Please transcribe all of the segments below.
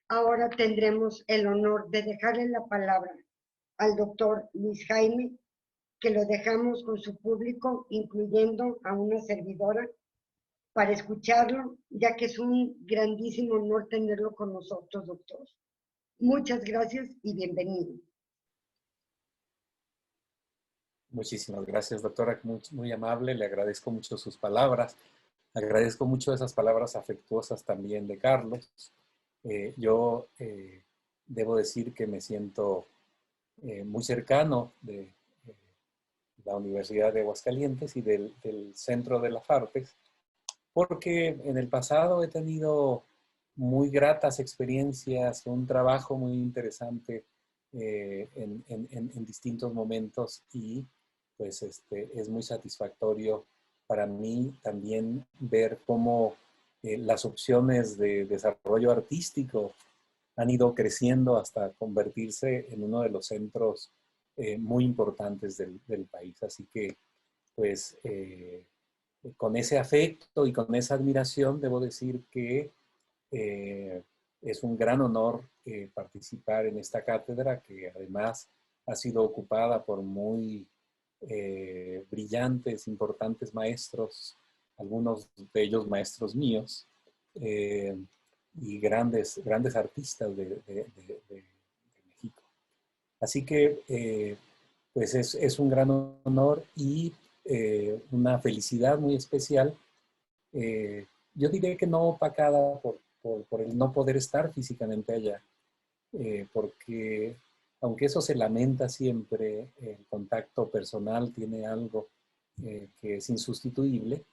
Ahora tendremos el honor de dejarle la palabra al doctor Luis Jaime, que lo dejamos con su público, incluyendo a una servidora, para escucharlo, ya que es un grandísimo honor tenerlo con nosotros, doctor. Muchas gracias y bienvenido. Muchísimas gracias, doctora, muy amable, le agradezco mucho sus palabras, agradezco mucho esas palabras afectuosas también de Carlos. Yo debo decir que me siento muy cercano de la Universidad de Aguascalientes y del Centro de las Artes, porque en el pasado he tenido muy gratas experiencias, un trabajo muy interesante en distintos momentos y pues es muy satisfactorio para mí también ver cómo las opciones de desarrollo artístico han ido creciendo hasta convertirse en uno de los centros muy importantes del país. Así que pues con ese afecto y con esa admiración, debo decir que es un gran honor participar en esta cátedra, que además ha sido ocupada por muy brillantes, importantes maestros, algunos de ellos maestros míos, y grandes artistas de México. Así que, pues es un gran honor y una felicidad muy especial. Yo diré que no opacada por el no poder estar físicamente allá, porque aunque eso se lamenta siempre, el contacto personal tiene algo que es insustituible.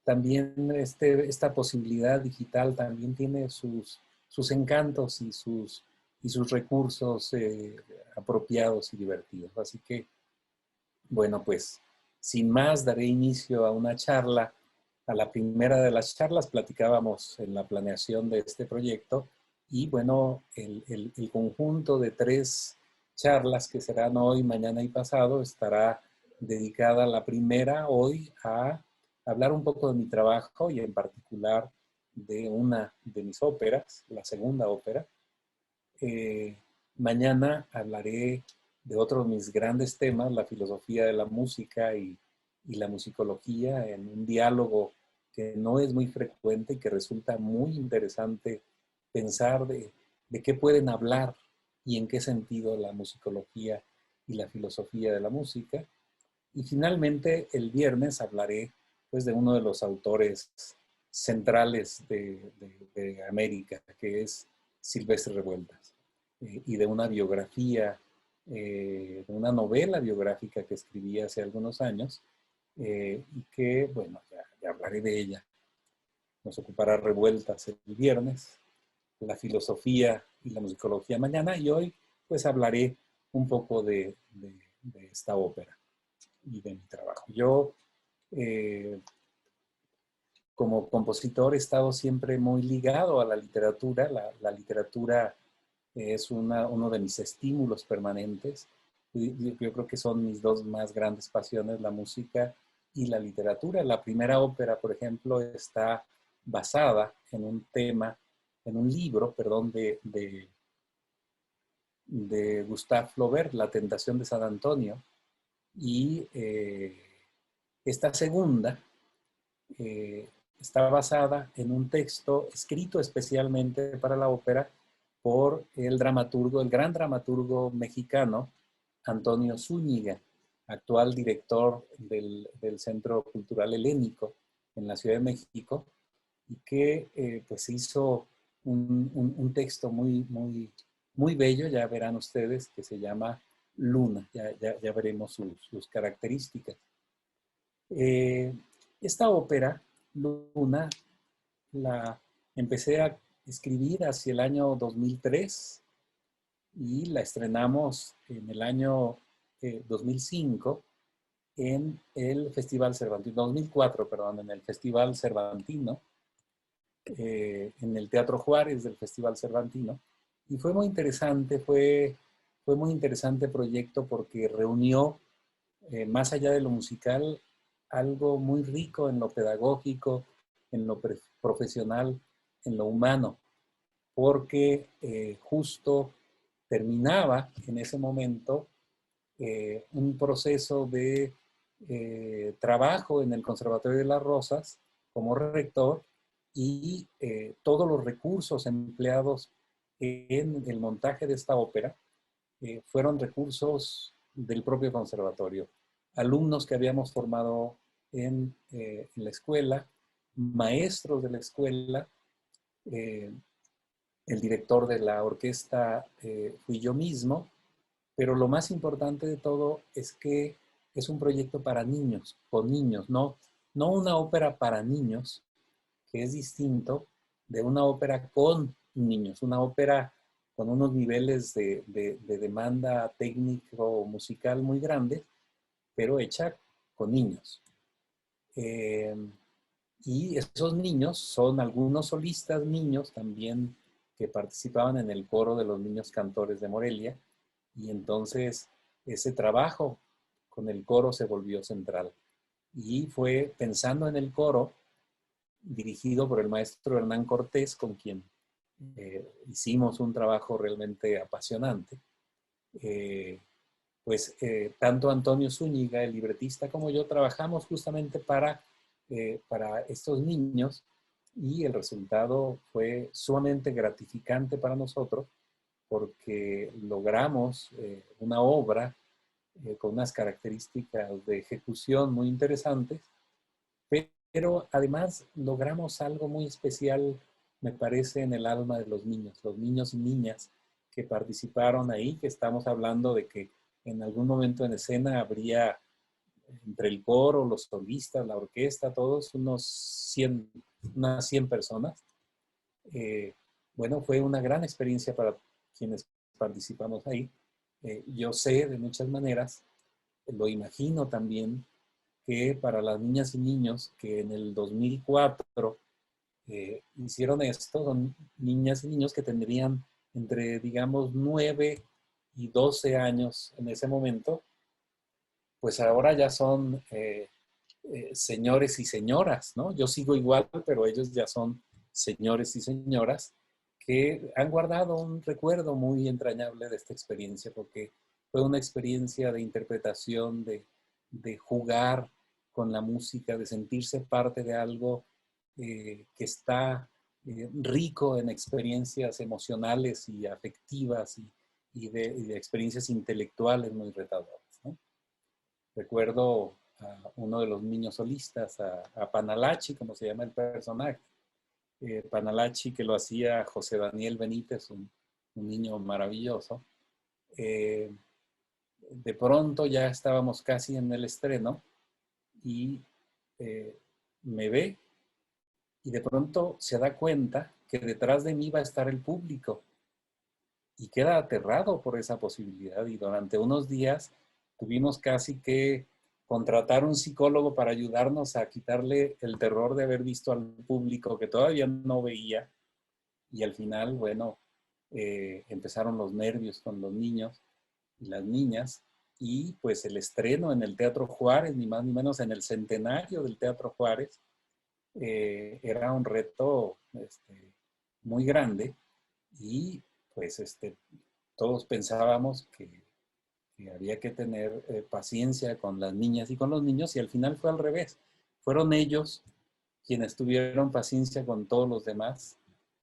También esta posibilidad digital también tiene sus encantos y sus recursos apropiados y divertidos. Así que, bueno, pues sin más daré inicio a una charla. A la primera de las charlas platicábamos en la planeación de este proyecto y bueno, el conjunto de 3 charlas que serán hoy, mañana y pasado estará dedicada la primera hoy a hablar un poco de mi trabajo y en particular de una de mis óperas, la segunda ópera. Mañana hablaré de otro de mis grandes temas, la filosofía de la música y la musicología, en un diálogo que no es muy frecuente y que resulta muy interesante pensar de qué pueden hablar y en qué sentido la musicología y la filosofía de la música. Y finalmente, el viernes hablaré pues, de uno de los autores centrales de América, que es Silvestre Revueltas, y de una biografía, de una novela biográfica que escribí hace algunos años, y que, bueno, ya hablaré de ella. Nos ocupará Revueltas el viernes, la filosofía y la musicología mañana, y hoy pues hablaré un poco de esta ópera y de mi trabajo. Yo, como compositor, he estado siempre muy ligado a la literatura. La literatura es uno de mis estímulos permanentes. Yo creo que son mis 2 más grandes pasiones, la música y la literatura. La primera ópera, por ejemplo, está basada en un tema, en un libro, perdón, de Gustave Flaubert, La tentación de San Antonio. Y esta segunda está basada en un texto escrito especialmente para la ópera por el dramaturgo, el gran dramaturgo mexicano, Antonio Zúñiga, actual director del Centro Cultural Helénico en la Ciudad de México, y que pues hizo un texto muy bello, ya verán ustedes, que se llama Luna. Ya veremos sus características. Esta ópera, Luna, la empecé a escribir hacia el año 2003 y la estrenamos en el año 2005 en el Festival Cervantino, 2004, perdón, en el Festival Cervantino, en el Teatro Juárez del Festival Cervantino. Y fue muy interesante, fue muy interesante proyecto porque reunió, más allá de lo musical, algo muy rico en lo pedagógico, en lo profesional, en lo humano. porque justo terminaba en ese momento un proceso de trabajo en el Conservatorio de las Rosas como rector y todos los recursos empleados en el montaje de esta ópera fueron recursos del propio conservatorio. Alumnos que habíamos formado en la escuela, maestros de la escuela, eh, el director de la orquesta fui yo mismo, pero lo más importante de todo es que es un proyecto para niños, con niños, no una ópera para niños, que es distinto de una ópera con niños, una ópera con unos niveles de demanda técnico-musical muy grandes, pero hecha con niños. Eh, y esos niños son algunos solistas niños también que participaban en el coro de los niños cantores de Morelia, y entonces ese trabajo con el coro se volvió central. Y fue pensando en el coro, dirigido por el maestro Hernán Cortés, con quien hicimos un trabajo realmente apasionante. Tanto Antonio Zúñiga, el libretista, como yo trabajamos justamente para estos niños, y el resultado fue sumamente gratificante para nosotros porque logramos una obra con unas características de ejecución muy interesantes, pero además logramos algo muy especial, me parece, en el alma de los niños y niñas que participaron ahí, que estamos hablando de que en algún momento en escena habría entre el coro, los solistas, la orquesta, todos unas 100 personas. Eh, bueno, fue una gran experiencia para quienes participamos ahí. Yo sé de muchas maneras, lo imagino también, que para las niñas y niños que en el 2004 hicieron esto, son niñas y niños que tendrían entre, digamos, 9 y 12 años en ese momento, pues ahora ya son señores y señoras, ¿no? Yo sigo igual, pero ellos ya son señores y señoras que han guardado un recuerdo muy entrañable de esta experiencia, porque fue una experiencia de interpretación, de jugar con la música, de sentirse parte de algo que está rico en experiencias emocionales y afectivas y de experiencias intelectuales muy retadoras, ¿no? Recuerdo a uno de los niños solistas, a Panalachi, como se llama el personaje. Panalachi, que lo hacía José Daniel Benítez, un niño maravilloso. De pronto ya estábamos casi en el estreno y me ve y de pronto se da cuenta que detrás de mí va a estar el público y queda aterrado por esa posibilidad, y durante unos días tuvimos casi que contratar un psicólogo para ayudarnos a quitarle el terror de haber visto al público que todavía no veía, y al final, bueno, empezaron los nervios con los niños y las niñas, y pues el estreno en el Teatro Juárez, ni más ni menos en el centenario del Teatro Juárez, era un reto muy grande, y pues todos pensábamos que había que tener paciencia con las niñas y con los niños, y al final fue al revés. Fueron ellos quienes tuvieron paciencia con todos los demás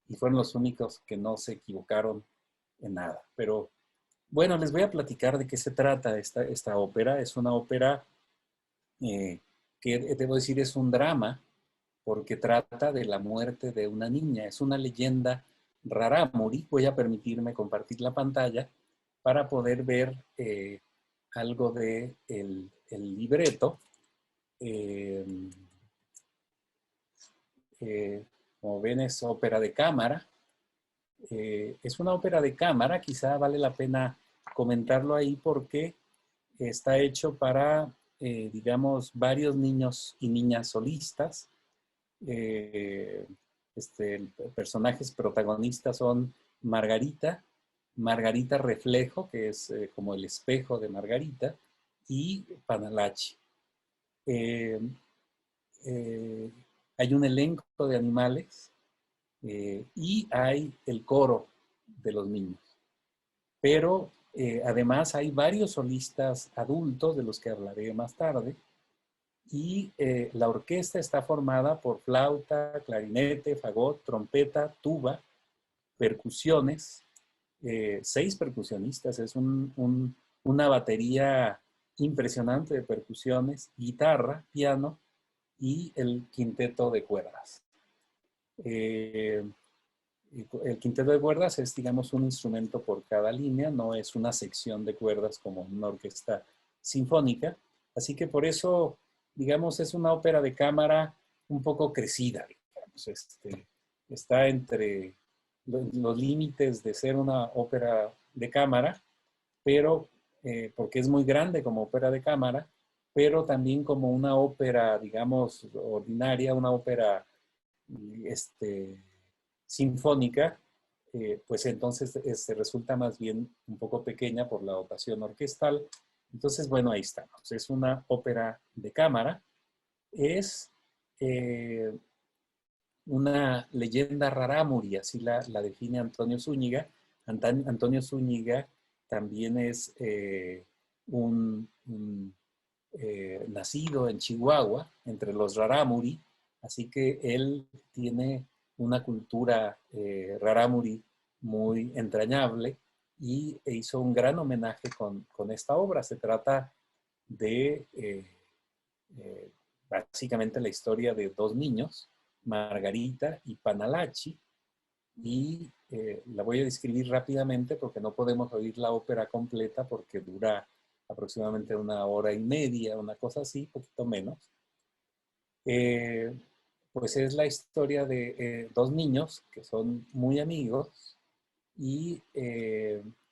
y fueron los únicos que no se equivocaron en nada. Pero bueno, les voy a platicar de qué se trata esta ópera. Es una ópera que, debo decir, es un drama porque trata de la muerte de una niña. Es una leyenda rarámuri. Voy a permitirme compartir la pantalla para poder ver algo de el libreto. Eh, como ven, es ópera de cámara. Es una ópera de cámara, quizá vale la pena comentarlo ahí porque está hecho para, digamos, varios niños y niñas solistas. Personajes protagonistas son Margarita, Margarita Reflejo, que es como el espejo de Margarita, y Panalachi. Eh, hay un elenco de animales y hay el coro de los niños. Pero además hay varios solistas adultos, de los que hablaré más tarde, y la orquesta está formada por flauta, clarinete, fagot, trompeta, tuba, percusiones, 6 percusionistas, es una batería impresionante de percusiones, guitarra, piano y el quinteto de cuerdas. El quinteto de cuerdas es, digamos, un instrumento por cada línea, no es una sección de cuerdas como una orquesta sinfónica, así que por eso, digamos, es una ópera de cámara un poco crecida, digamos, está entre los límites de ser una ópera de cámara, pero porque es muy grande como ópera de cámara, pero también como una ópera, digamos, ordinaria, una ópera sinfónica, pues entonces resulta más bien un poco pequeña por la dotación orquestal. Entonces, bueno, ahí estamos. Es una ópera de cámara. Es una leyenda rarámuri, así la define Antonio Zúñiga. Antonio Zúñiga también es nacido en Chihuahua, entre los rarámuri, así que él tiene una cultura rarámuri muy entrañable y hizo un gran homenaje con esta obra. Se trata de básicamente la historia de 2 niños, Margarita y Panalachi, y la voy a describir rápidamente porque no podemos oír la ópera completa porque dura aproximadamente 1 hora y media, una cosa así, poquito menos. Pues es la historia de 2 niños que son muy amigos y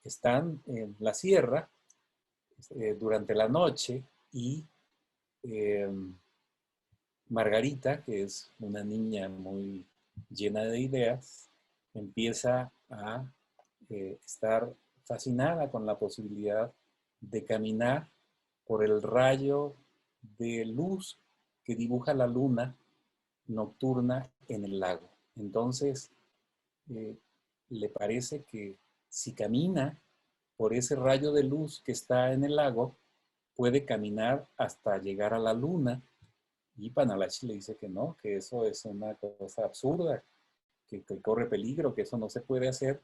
están en la sierra durante la noche y Margarita, que es una niña muy llena de ideas, empieza a estar fascinada con la posibilidad de caminar por el rayo de luz que dibuja la luna nocturna en el lago. Entonces, eh, le parece que si camina por ese rayo de luz que está en el lago, puede caminar hasta llegar a la luna. Y Panalachi le dice que no, que eso es una cosa absurda, que corre peligro, que eso no se puede hacer.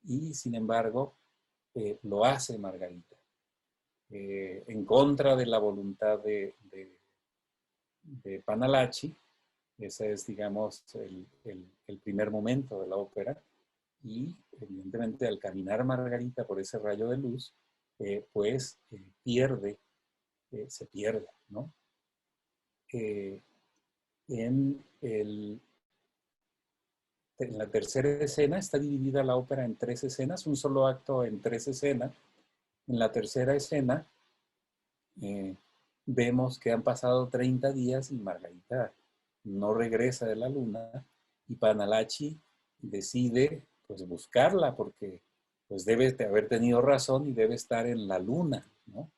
Y sin embargo, lo hace Margarita, en contra de la voluntad de Panalachi. Ese es, digamos, el primer momento de la ópera. Y evidentemente al caminar Margarita por ese rayo de luz, pues se pierde, ¿no? En la tercera escena está dividida la ópera en 3 escenas, un solo acto en 3 escenas. En la tercera escena vemos que han pasado 30 días y Margarita no regresa de la luna y Panalachi decide pues buscarla porque pues debe de haber tenido razón y debe estar en la luna, ¿no?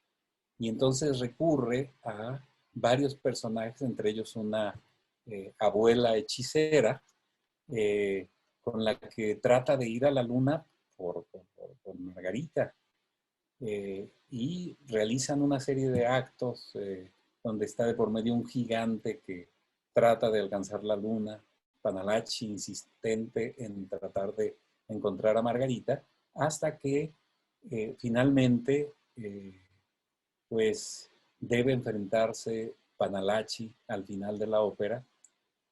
Y entonces recurre a varios personajes, entre ellos una abuela hechicera, con la que trata de ir a la luna por Margarita. Y realizan una serie de actos donde está de por medio un gigante que trata de alcanzar la luna, Panalachi insistente en tratar de encontrar a Margarita, hasta que finalmente pues debe enfrentarse Panalachi al final de la ópera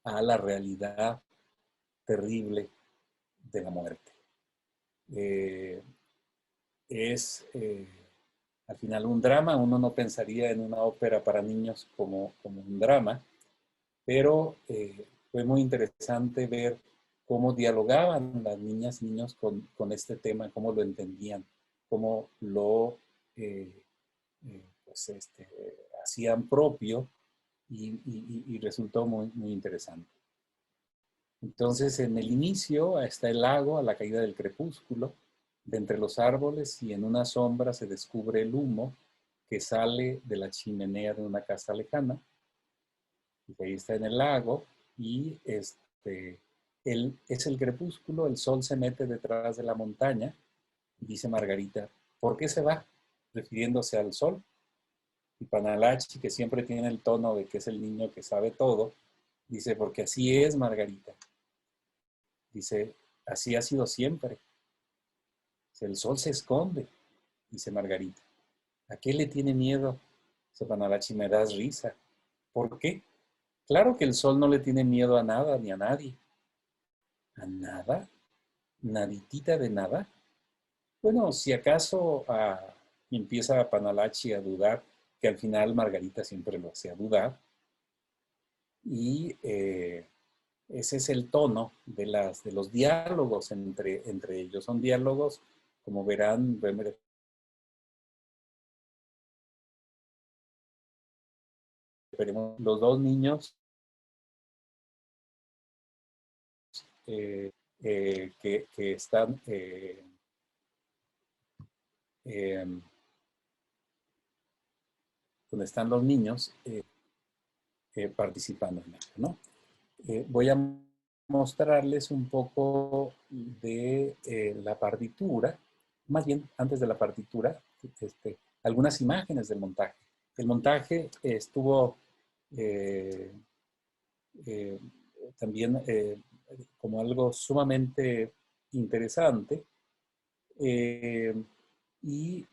a la realidad terrible de la muerte. Es al final un drama. Uno no pensaría en una ópera para niños como un drama, pero fue muy interesante ver cómo dialogaban las niñas y niños con este tema, cómo lo entendían, cómo lo pues hacían propio y resultó muy, muy interesante. Entonces, en el inicio está el lago a la caída del crepúsculo, de entre los árboles y en una sombra se descubre el humo que sale de la chimenea de una casa lejana. Y ahí está en el lago y es el crepúsculo, el sol se mete detrás de la montaña, dice Margarita. ¿Por qué se va? Refiriéndose al sol. Y Panalachi, que siempre tiene el tono de que es el niño que sabe todo, dice, porque así es Margarita. Dice, así ha sido siempre. Dice, el sol se esconde, dice Margarita. ¿A qué le tiene miedo? Dice Panalachi, me das risa. ¿Por qué? Claro que el sol no le tiene miedo a nada ni a nadie. ¿A nada? ¿Naditita de nada? Bueno, si acaso empieza Panalachi a dudar, que al final Margarita siempre lo hacía dudar, y ese es el tono de los diálogos entre ellos. Son diálogos, como verán, los dos niños que están donde están los niños participando en ello, ¿no? Voy a mostrarles un poco de la partitura, más bien antes de la partitura, algunas imágenes del montaje. El montaje estuvo eh, también como algo sumamente interesante y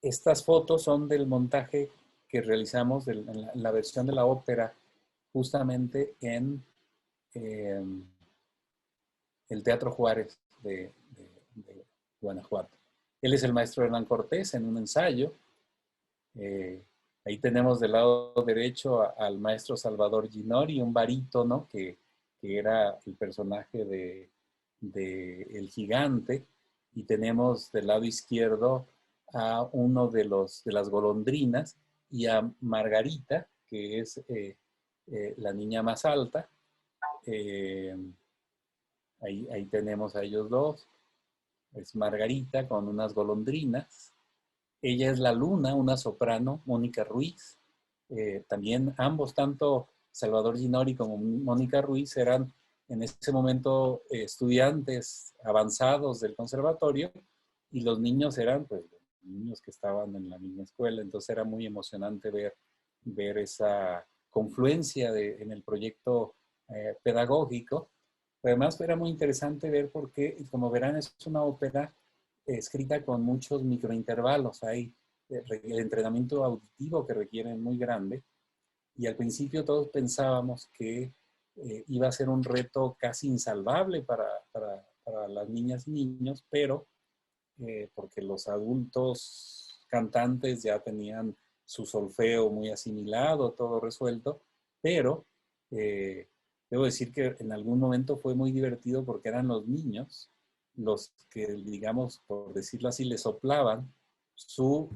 estas fotos son del montaje que realizamos en la versión de la ópera justamente en el Teatro Juárez de Guanajuato. Él es el maestro Hernán Cortés en un ensayo. Ahí tenemos del lado derecho al maestro Salvador Ginori, un barítono que era el personaje de El Gigante. Y tenemos del lado izquierdo a uno de las golondrinas y a Margarita, que es la niña más alta. Ahí tenemos a ellos dos. Es Margarita con unas golondrinas. Ella es la Luna, una soprano, Mónica Ruiz. También ambos, tanto Salvador Ginori como Mónica Ruiz, eran en ese momento estudiantes avanzados del conservatorio y los niños eran pues niños que estaban en la misma escuela. Entonces era muy emocionante ver esa confluencia en el proyecto pedagógico. Además era muy interesante ver porque, como verán, es una ópera escrita con muchos microintervalos. Hay el entrenamiento auditivo que requiere muy grande. Y al principio todos pensábamos que iba a ser un reto casi insalvable para las niñas y niños, pero porque los adultos cantantes ya tenían su solfeo muy asimilado, todo resuelto, pero debo decir que en algún momento fue muy divertido porque eran los niños los que, digamos, por decirlo así, le soplaban su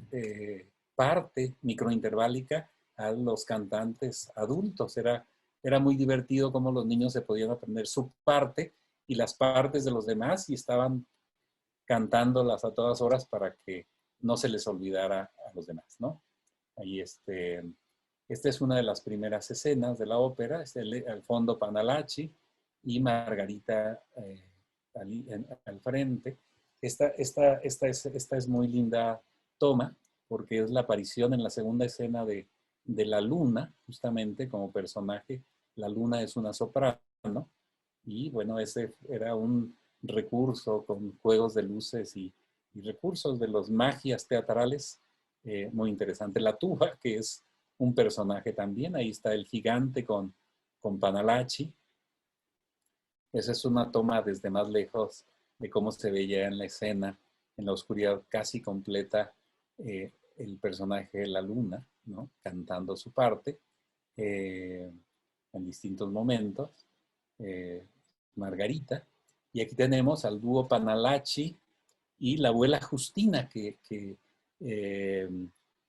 parte microinterválica a los cantantes adultos. Era muy divertido cómo los niños se podían aprender su parte y las partes de los demás y estaban cantándolas a todas horas para que no se les olvidara a los demás, ¿no? Ahí esta es una de las primeras escenas de la ópera, al fondo Panalachi y Margarita al frente. Esta es muy linda toma porque es la aparición en la segunda escena de la Luna, justamente como personaje. La Luna es una soprano y bueno, ese era un recurso con juegos de luces y recursos de los magias teatrales muy interesante. La tuba, que es un personaje también, ahí está el gigante con Panalachi. Esa es una toma desde más lejos de cómo se veía en la escena, en la oscuridad casi completa, el personaje de la Luna, ¿no? Cantando su parte en distintos momentos. Margarita. Y aquí tenemos al dúo Panalachi y la abuela Justina,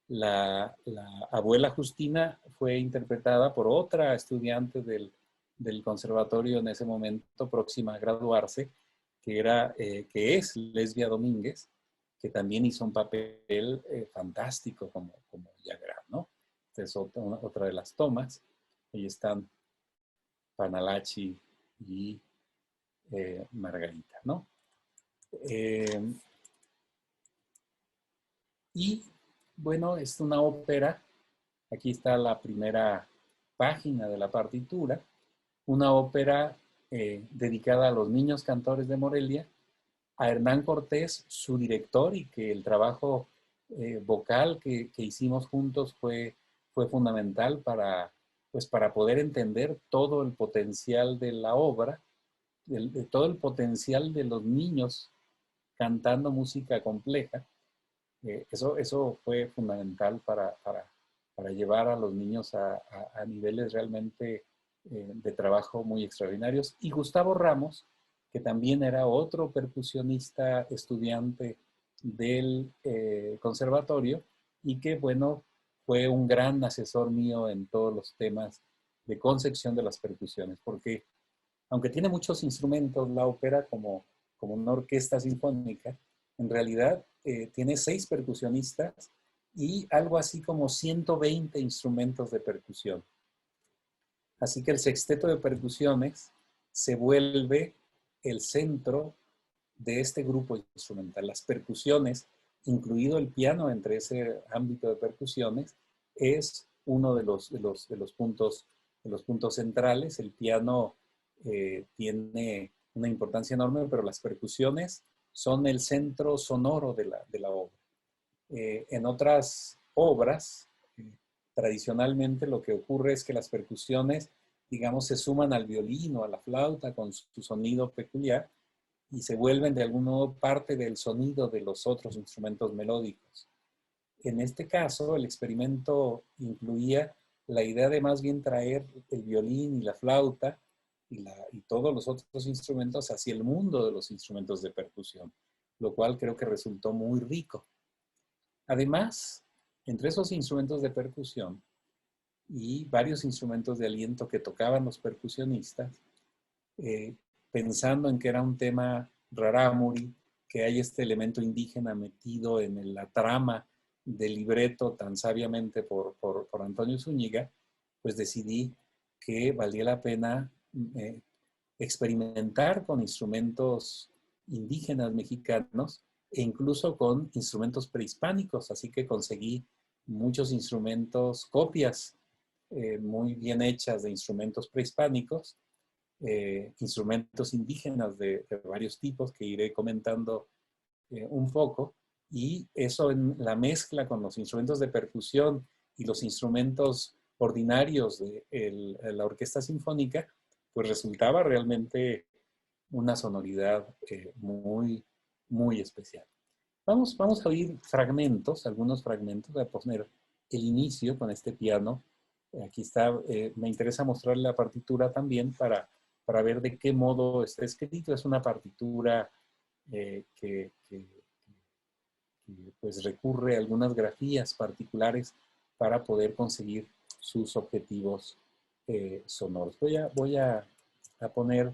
la abuela Justina fue interpretada por otra estudiante del conservatorio en ese momento, próxima a graduarse, que es Lesbia Domínguez, que también hizo un papel fantástico como Yagra, ¿no? esta es otra de las tomas. Ahí están Panalachi y Margarita, ¿no? Y bueno, es una ópera. Aquí está la primera página de la partitura. Una ópera dedicada a los niños cantores de Morelia, a Hernán Cortés, su director, y que el trabajo vocal que hicimos juntos fue fundamental pues para poder entender todo el potencial de la obra, de todo el potencial de los niños cantando música compleja. Eso fue fundamental para llevar a los niños a niveles realmente de trabajo muy extraordinarios. Y Gustavo Ramos, que también era otro percusionista estudiante del conservatorio y que, bueno, fue un gran asesor mío en todos los temas de concepción de las percusiones, porque aunque tiene muchos instrumentos la ópera como una orquesta sinfónica, en realidad tiene 6 percusionistas y algo así como 120 instrumentos de percusión. Así que el sexteto de percusiones se vuelve el centro de este grupo instrumental. Las percusiones, incluido el piano entre ese ámbito de percusiones, es uno de los puntos centrales. El piano tiene una importancia enorme, pero las percusiones son el centro sonoro de la obra. En otras obras, tradicionalmente lo que ocurre es que las percusiones, digamos, se suman al violín o a la flauta con su sonido peculiar y se vuelven de algún modo parte del sonido de los otros instrumentos melódicos. En este caso, el experimento incluía la idea de más bien traer el violín y la flauta y todos los otros instrumentos hacia el mundo de los instrumentos de percusión, lo cual creo que resultó muy rico. Además, entre esos instrumentos de percusión y varios instrumentos de aliento que tocaban los percusionistas, pensando en que era un tema rarámuri, que hay este elemento indígena metido en la trama del libreto tan sabiamente por Antonio Zúñiga, pues decidí que valía la pena experimentar con instrumentos indígenas mexicanos e incluso con instrumentos prehispánicos, así que conseguí muchos instrumentos, copias muy bien hechas de instrumentos prehispánicos, instrumentos indígenas de varios tipos que iré comentando un poco, y eso en la mezcla con los instrumentos de percusión y los instrumentos ordinarios de la orquesta sinfónica, pues resultaba realmente una sonoridad muy especial. Vamos a oír fragmentos, algunos fragmentos, voy a poner el inicio con este piano. Aquí está, me interesa mostrarle la partitura también para ver de qué modo está escrito. Es una partitura que pues recurre a algunas grafías particulares para poder conseguir sus objetivos sonoros. Voy a poner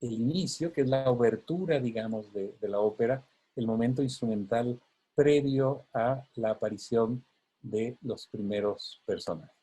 el inicio, que es la obertura, digamos, de la ópera, el momento instrumental previo a la aparición de los primeros personajes.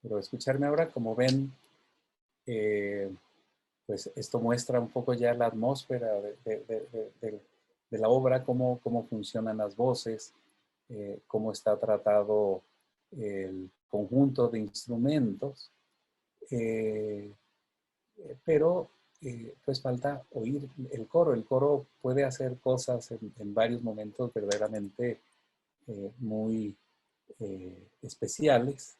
pero escucharme ahora, como ven, pues esto muestra un poco ya la atmósfera de la obra, cómo funcionan las voces, cómo está tratado el conjunto de instrumentos, pero pues falta oír el coro. El coro puede hacer cosas en varios momentos verdaderamente muy especiales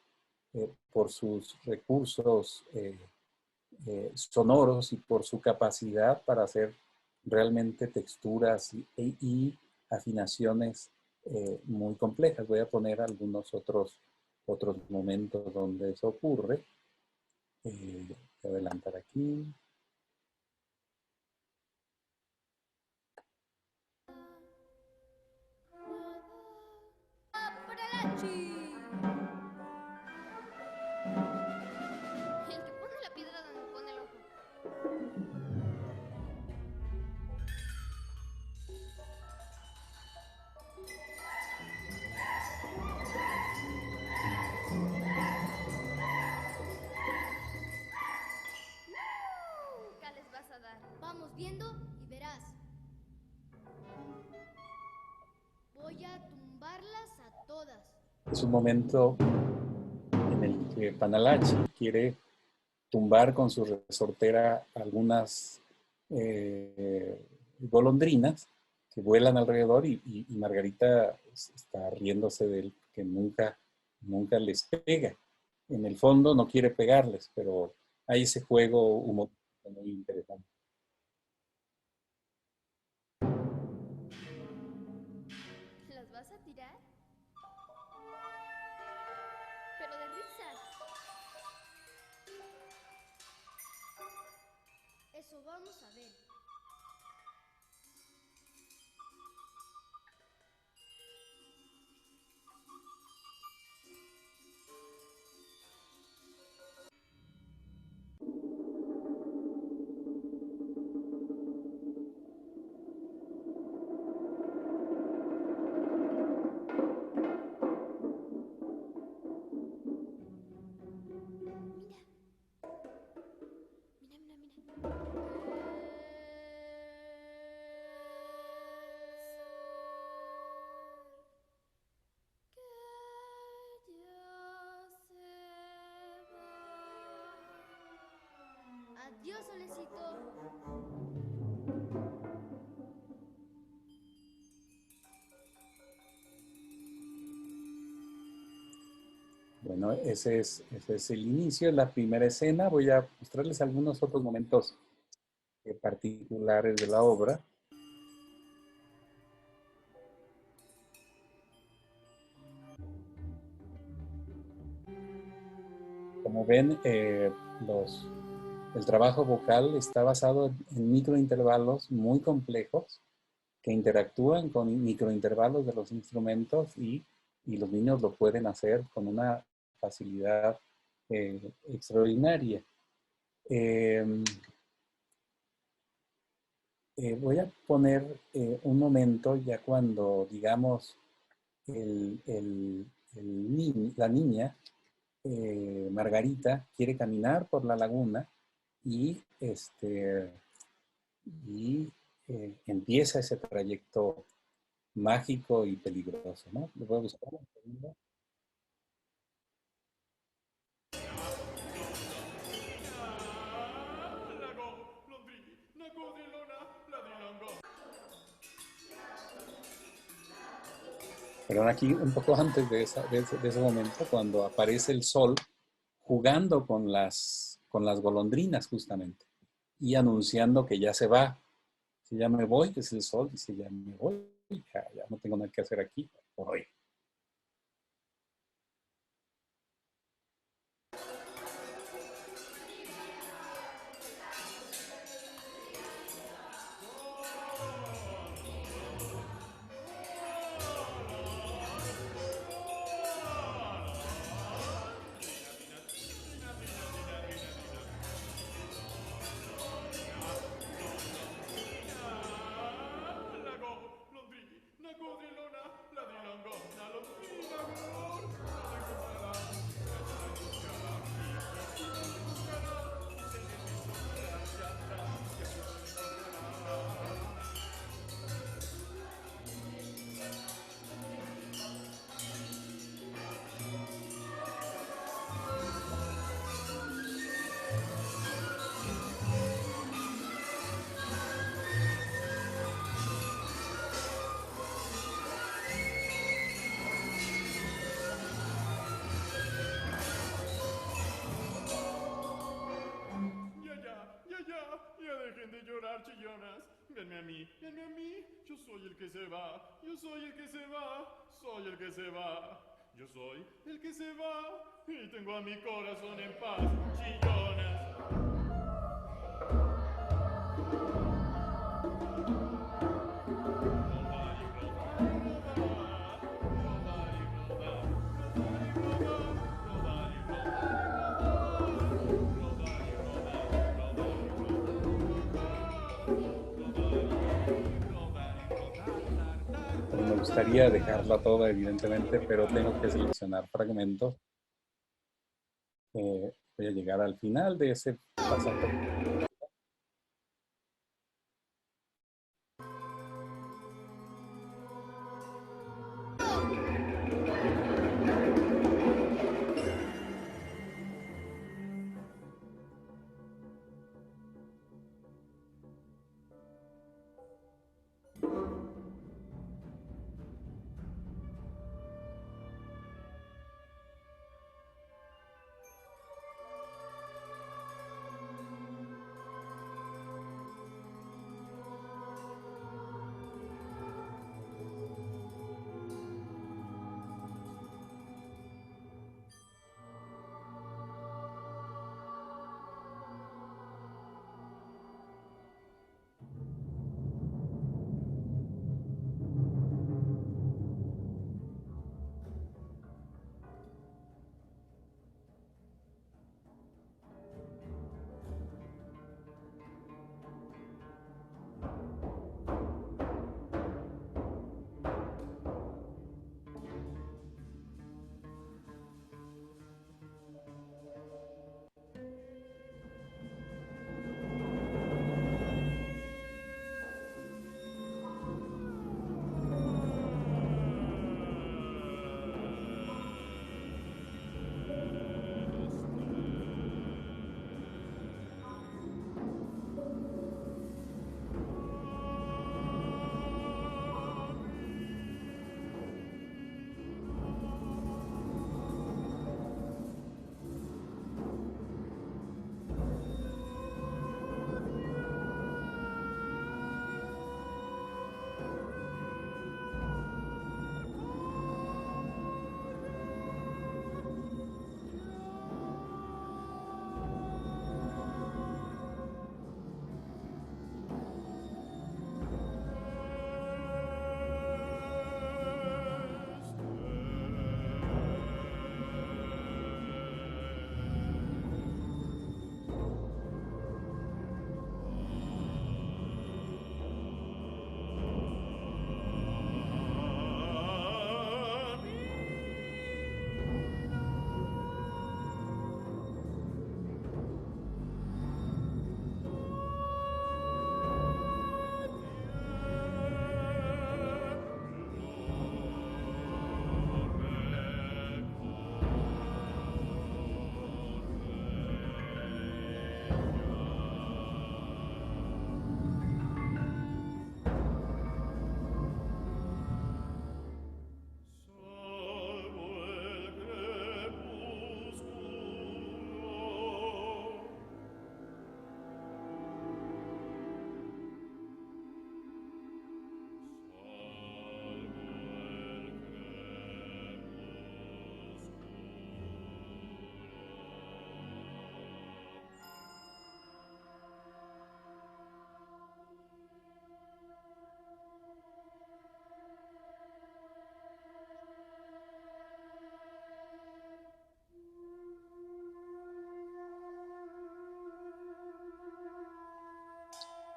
por sus recursos sonoros y por su capacidad para hacer realmente texturas y afinaciones muy complejas. Voy a poner algunos otros momentos donde eso ocurre. Voy a adelantar aquí. El que pone la piedra donde pone el ojo. Nunca les vas a dar. Vamos viendo y verás. Voy a tumbarlas a todas. Es un momento en el que Panalachi quiere tumbar con su resortera algunas golondrinas que vuelan alrededor y Margarita está riéndose de él, que nunca les pega. En el fondo no quiere pegarles, pero hay ese juego humorístico muy interesante. ¿Las vas a tirar? Pero de risa. Eso vamos a ver. Mira, mira, mira. Adiós, solecito. Bueno, ese es el inicio, la primera escena. Voy a mostrarles algunos otros momentos particulares de la obra. Como ven, el trabajo vocal está basado en microintervalos muy complejos que interactúan con microintervalos de los instrumentos y los niños lo pueden hacer con una facilidad extraordinaria. Voy a poner un momento ya cuando, digamos, la niña, Margarita, quiere caminar por la laguna y, empieza ese trayecto mágico y peligroso, ¿no? ¿Lo puedo buscar un segundo? Perdón, aquí un poco antes de ese momento, cuando aparece el sol jugando con las golondrinas justamente y anunciando que ya se va. Si ya me voy, es el sol, dice ya me voy, ya no tengo nada que hacer aquí por hoy. dejen de llorar, chillonas. Venme a mí, venme a mí. Yo soy el que se va, yo soy el que se va, soy el que se va. Yo soy el que se va y tengo a mi corazón en paz, chillonas. Pues me gustaría dejarla toda, evidentemente, pero tengo que seleccionar fragmentos. Voy a llegar al final de ese pasaje.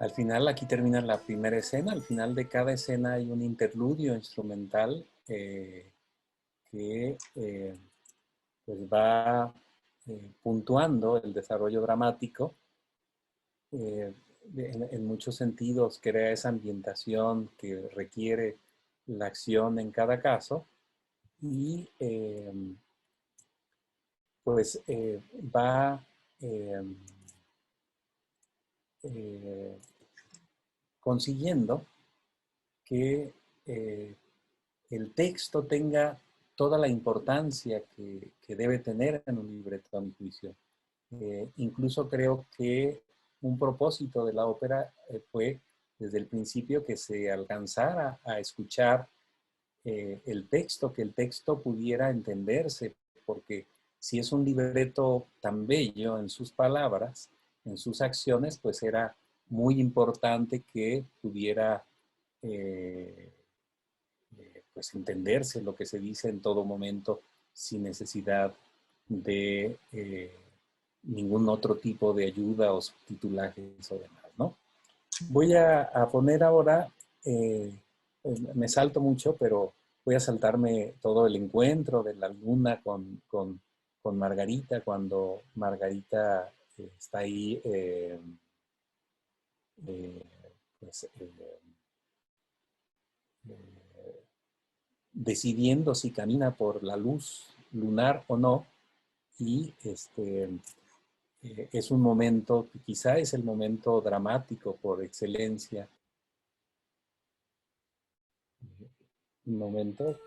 Al final, aquí termina la primera escena. Al final de cada escena hay un interludio instrumental que pues va puntuando el desarrollo dramático. En muchos sentidos crea esa ambientación que requiere la acción en cada caso y pues va consiguiendo que el texto tenga toda la importancia que debe tener en un libreto, a mi juicio. Incluso creo que un propósito de la ópera fue desde el principio que se alcanzara a escuchar el texto, que el texto pudiera entenderse, porque si es un libreto tan bello en sus palabras, en sus acciones, pues era muy importante que pudiera pues entenderse lo que se dice en todo momento sin necesidad de ningún otro tipo de ayuda o subtitulajes o demás, ¿no? Voy a poner ahora, me salto mucho, pero voy a saltarme todo el encuentro de la luna con Margarita, cuando Margarita está ahí pues, decidiendo si camina por la luz lunar o no, y es un momento, quizá es el momento dramático por excelencia. Un momento.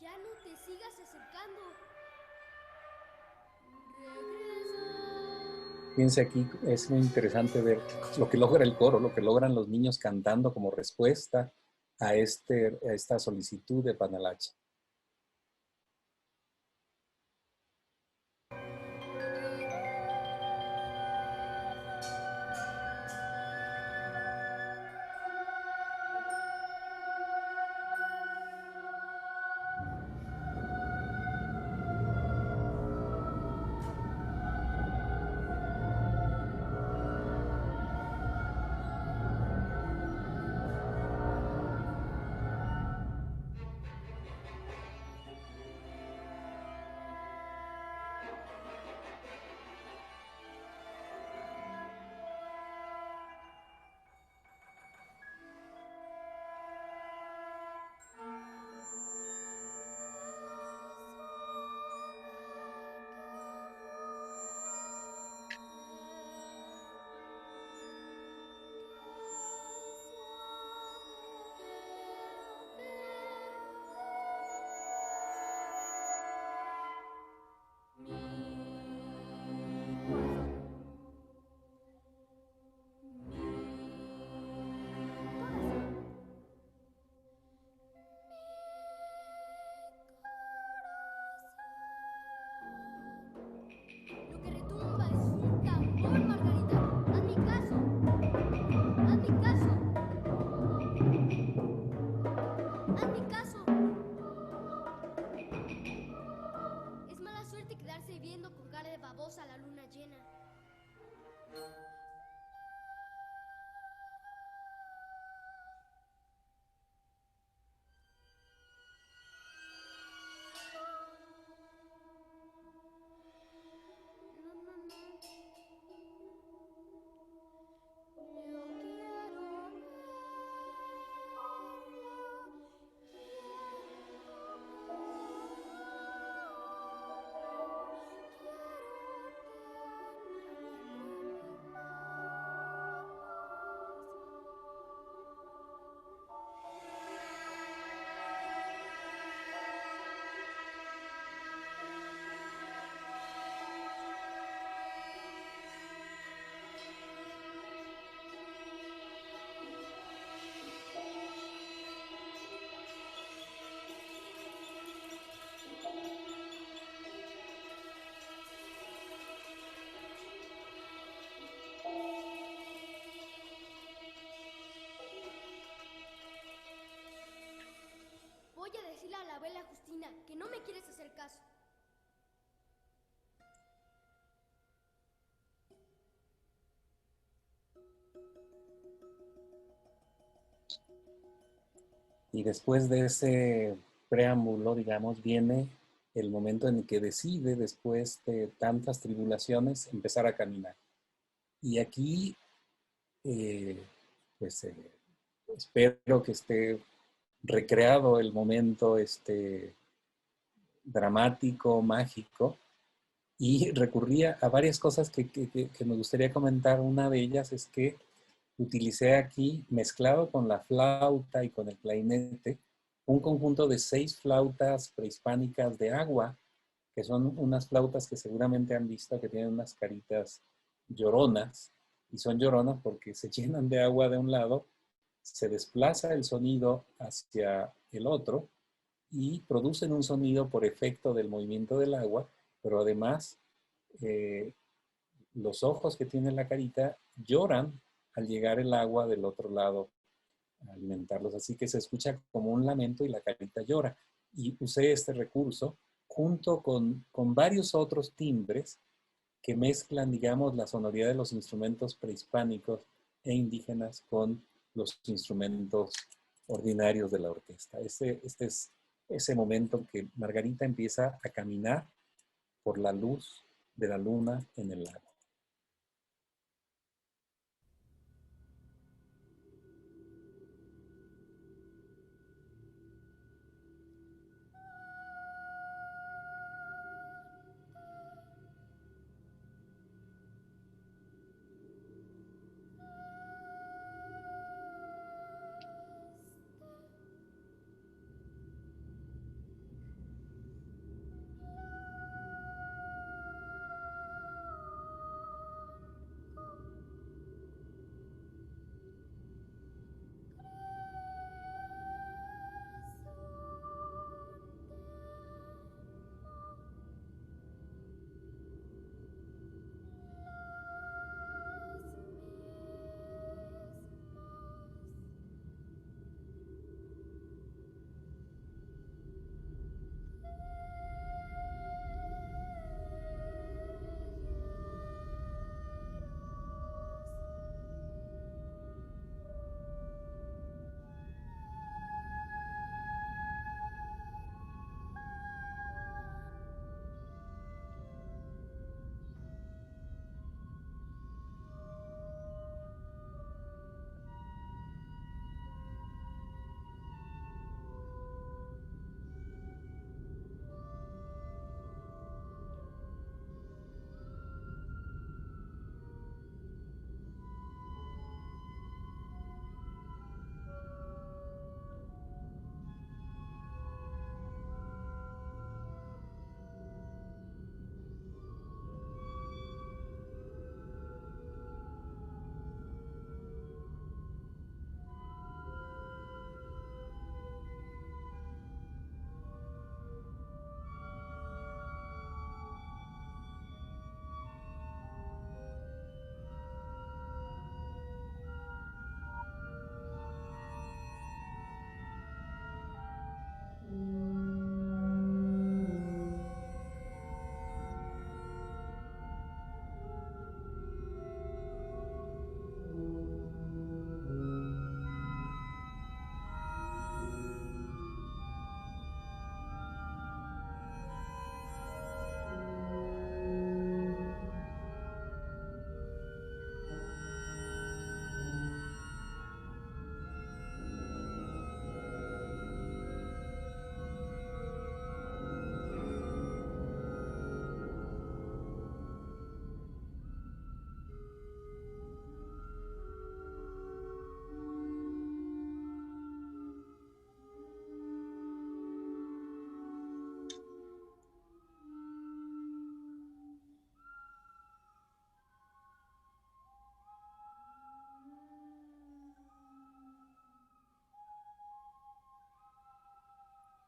Ya no te sigas acercando. Regresa. Fíjense aquí, es muy interesante ver lo que logra el coro, lo que logran los niños cantando como respuesta a esta solicitud de Panalache. Lo que retumba es un tambor, Margarita. Hazme caso. Hazme caso. Hazme caso. Es mala suerte quedarse viendo con cara de babosa a la luna llena. Voy a decirle a la abuela Justina que no me quieres hacer caso. Y después de ese preámbulo, digamos, viene el momento en el que decide, después de tantas tribulaciones, empezar a caminar. Y aquí, pues, espero que esté recreado el momento dramático, mágico, y recurría a varias cosas que me gustaría comentar. Una de ellas es que utilicé aquí, mezclado con la flauta y con el clarinete, un conjunto de 6 flautas prehispánicas de agua, que son unas flautas que seguramente han visto que tienen unas caritas lloronas, y son lloronas porque se llenan de agua de un lado, se desplaza el sonido hacia el otro y producen un sonido por efecto del movimiento del agua, pero además los ojos que tiene la carita lloran al llegar el agua del otro lado a alimentarlos. Así que se escucha como un lamento y la carita llora. Y usé este recurso junto con varios otros timbres que mezclan, digamos, la sonoridad de los instrumentos prehispánicos e indígenas con los instrumentos ordinarios de la orquesta. Este es ese momento en que Margarita empieza a caminar por la luz de la luna en el lago.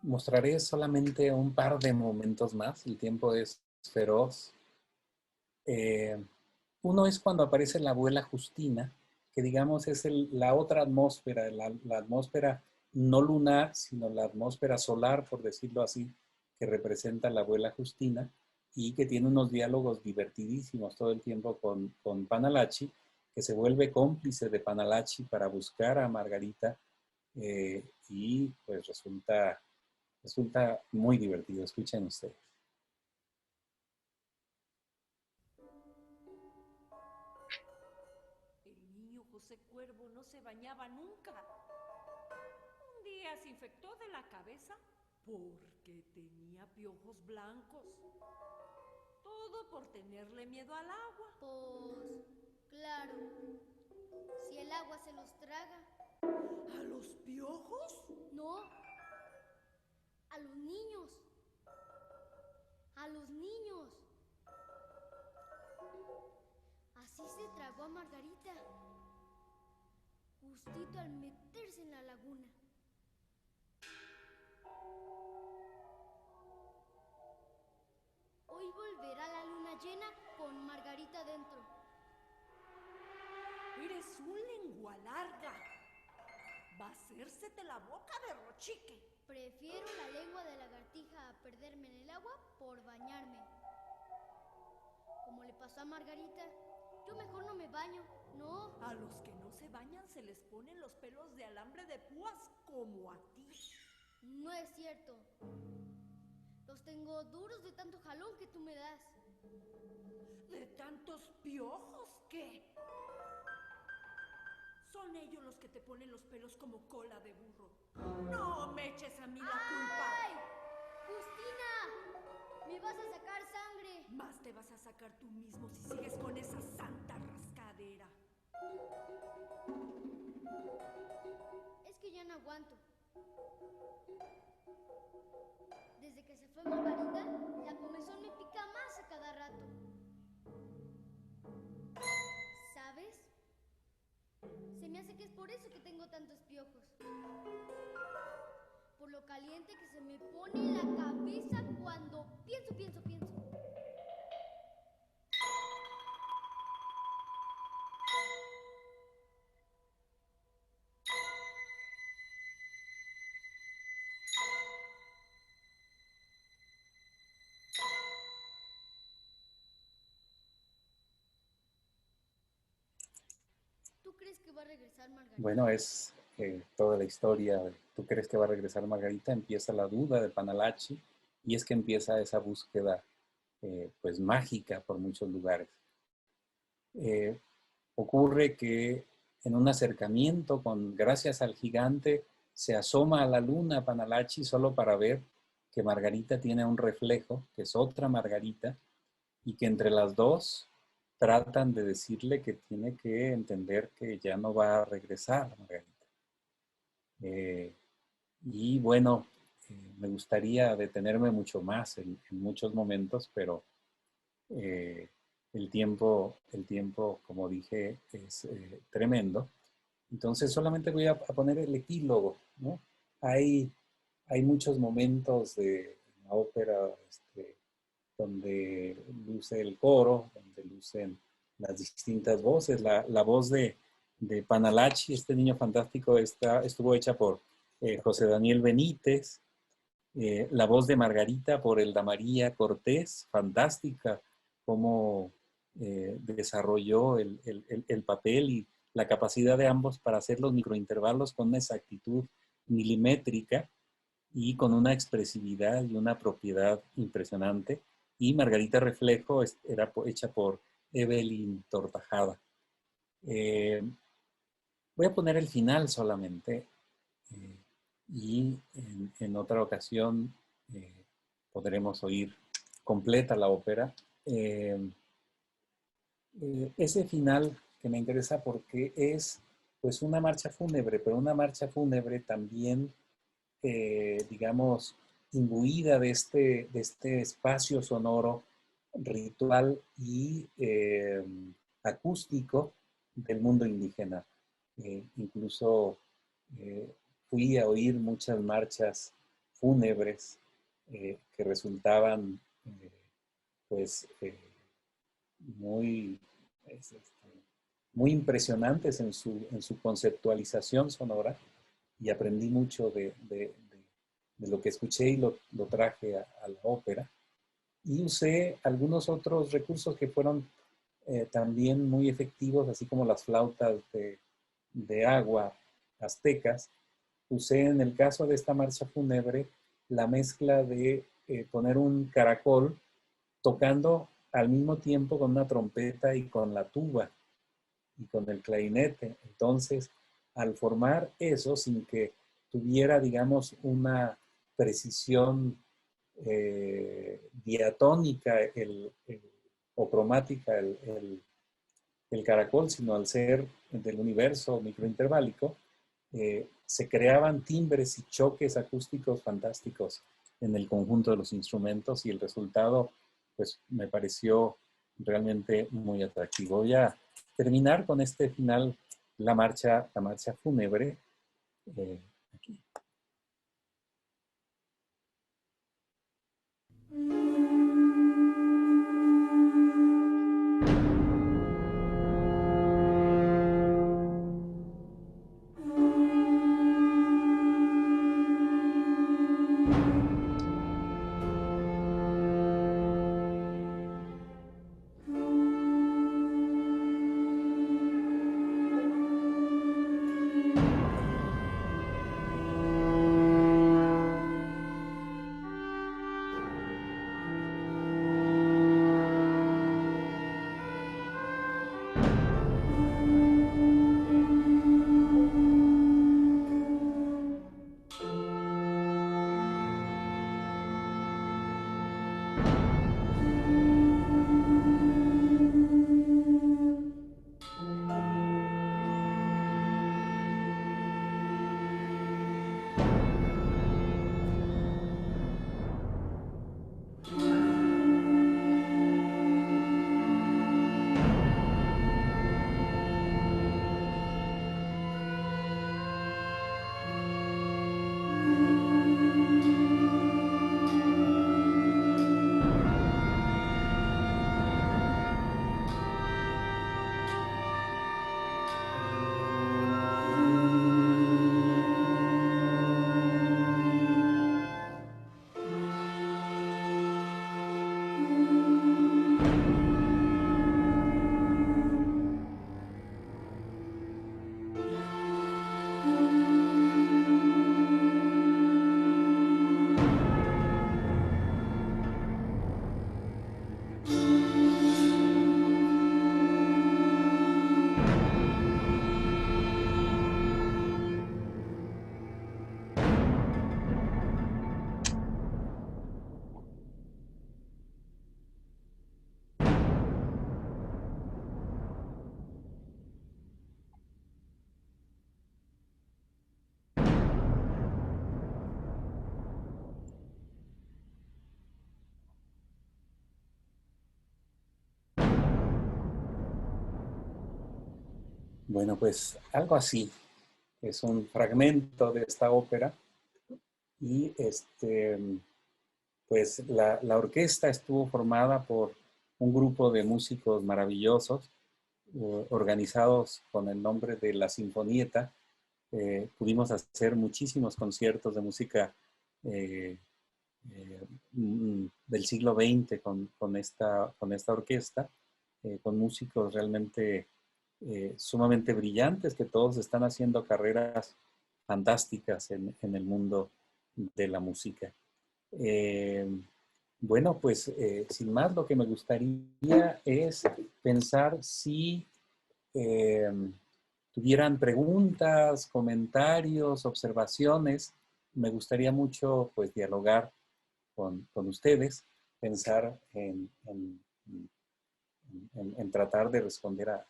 Mostraré solamente un par de momentos más, el tiempo es feroz. Eh, Uno es cuando aparece la abuela Justina, que digamos es la otra atmósfera, la atmósfera no lunar, sino la atmósfera solar, por decirlo así, que representa la abuela Justina y que tiene unos diálogos divertidísimos todo el tiempo con Panalachi, que se vuelve cómplice de Panalachi para buscar a Margarita y pues resulta muy divertido. Escuchen ustedes. El niño José Cuervo no se bañaba nunca. Un día se infectó de la cabeza porque tenía piojos blancos. Todo por tenerle miedo al agua. Pues, claro. Si el agua se los traga. ¿A los piojos? No, A los niños. A los niños. Así se tragó a Margarita. Justito al meterse en la laguna. Hoy volverá la luna llena con Margarita dentro. Eres un lengua larga. Va a hacérsete la boca de rochique. Prefiero la lengua de lagartija a perderme en el agua por bañarme. Como le pasó a Margarita, yo mejor no me baño, no. A los que no se bañan se les ponen los pelos de alambre de púas como a ti. No es cierto. Los tengo duros de tanto jalón que tú me das. ¿De tantos piojos qué? Son ellos los que te ponen los pelos como cola de burro. No me eches a mí la culpa. ¡Ay! ¡Justina! ¡Me vas a sacar sangre! Más te vas a sacar tú mismo si sigues con esa santa rascadera. Es que ya no aguanto. Desde que se fue Margarita, la comezón me pica más a cada rato. ¿Sabes? Se me hace que es por eso que tengo tantos piojos. Por lo caliente que se me pone en la cabeza cuando pienso. ¿Tú crees que va a regresar Margarita? Bueno, es toda la historia. ¿Tú crees que va a regresar Margarita? Empieza la duda de Panalachi y es que empieza esa búsqueda pues mágica por muchos lugares. Ocurre que en un acercamiento gracias al gigante se asoma a la luna Panalachi solo para ver que Margarita tiene un reflejo, que es otra Margarita, y que entre las dos tratan de decirle que tiene que entender que ya no va a regresar Margarita. Y bueno, me gustaría detenerme mucho más en muchos momentos, pero el tiempo, como dije, es tremendo. Entonces solamente voy a poner el epílogo, ¿no? Hay muchos momentos de la ópera donde luce el coro, donde lucen las distintas voces. La voz de Panalachi, este niño fantástico, estuvo hecha por José Daniel Benítez. La voz de Margarita por Elda María Cortés, fantástica, cómo desarrolló el papel y la capacidad de ambos para hacer los microintervalos con una exactitud milimétrica y con una expresividad y una propiedad impresionante. Y Margarita Reflejo era hecha por Evelyn Tortajada. Voy a poner el final solamente y en otra ocasión podremos oír completa la ópera. Ese final que me interesa porque es pues una marcha fúnebre, pero una marcha fúnebre también digamos, imbuida de este espacio sonoro, ritual y acústico del mundo indígena. Incluso fui a oír muchas marchas fúnebres que resultaban pues muy impresionantes en su conceptualización sonora. Y aprendí mucho de lo que escuché y lo traje a la ópera. Y usé algunos otros recursos que fueron también muy efectivos, así como las flautas de agua aztecas. Usé en el caso de esta marcha fúnebre la mezcla de poner un caracol tocando al mismo tiempo con una trompeta y con la tuba y con el clarinete. Entonces, al formar eso, sin que tuviera, digamos, una precisión diatónica o cromática el caracol, sino al ser del universo microinterválico, se creaban timbres y choques acústicos fantásticos en el conjunto de los instrumentos y el resultado pues me pareció realmente muy atractivo. Voy a terminar con este final, la marcha fúnebre. Aquí. Bueno, pues algo así. Es un fragmento de esta ópera y pues la orquesta estuvo formada por un grupo de músicos maravillosos, organizados con el nombre de La Sinfonieta. Pudimos hacer muchísimos conciertos de música del siglo XX con esta orquesta, con músicos realmente sumamente brillantes, que todos están haciendo carreras fantásticas en el mundo de la música. Bueno, pues sin más, lo que me gustaría es pensar si tuvieran preguntas, comentarios, observaciones. Me gustaría mucho pues dialogar con ustedes, pensar en tratar de responder a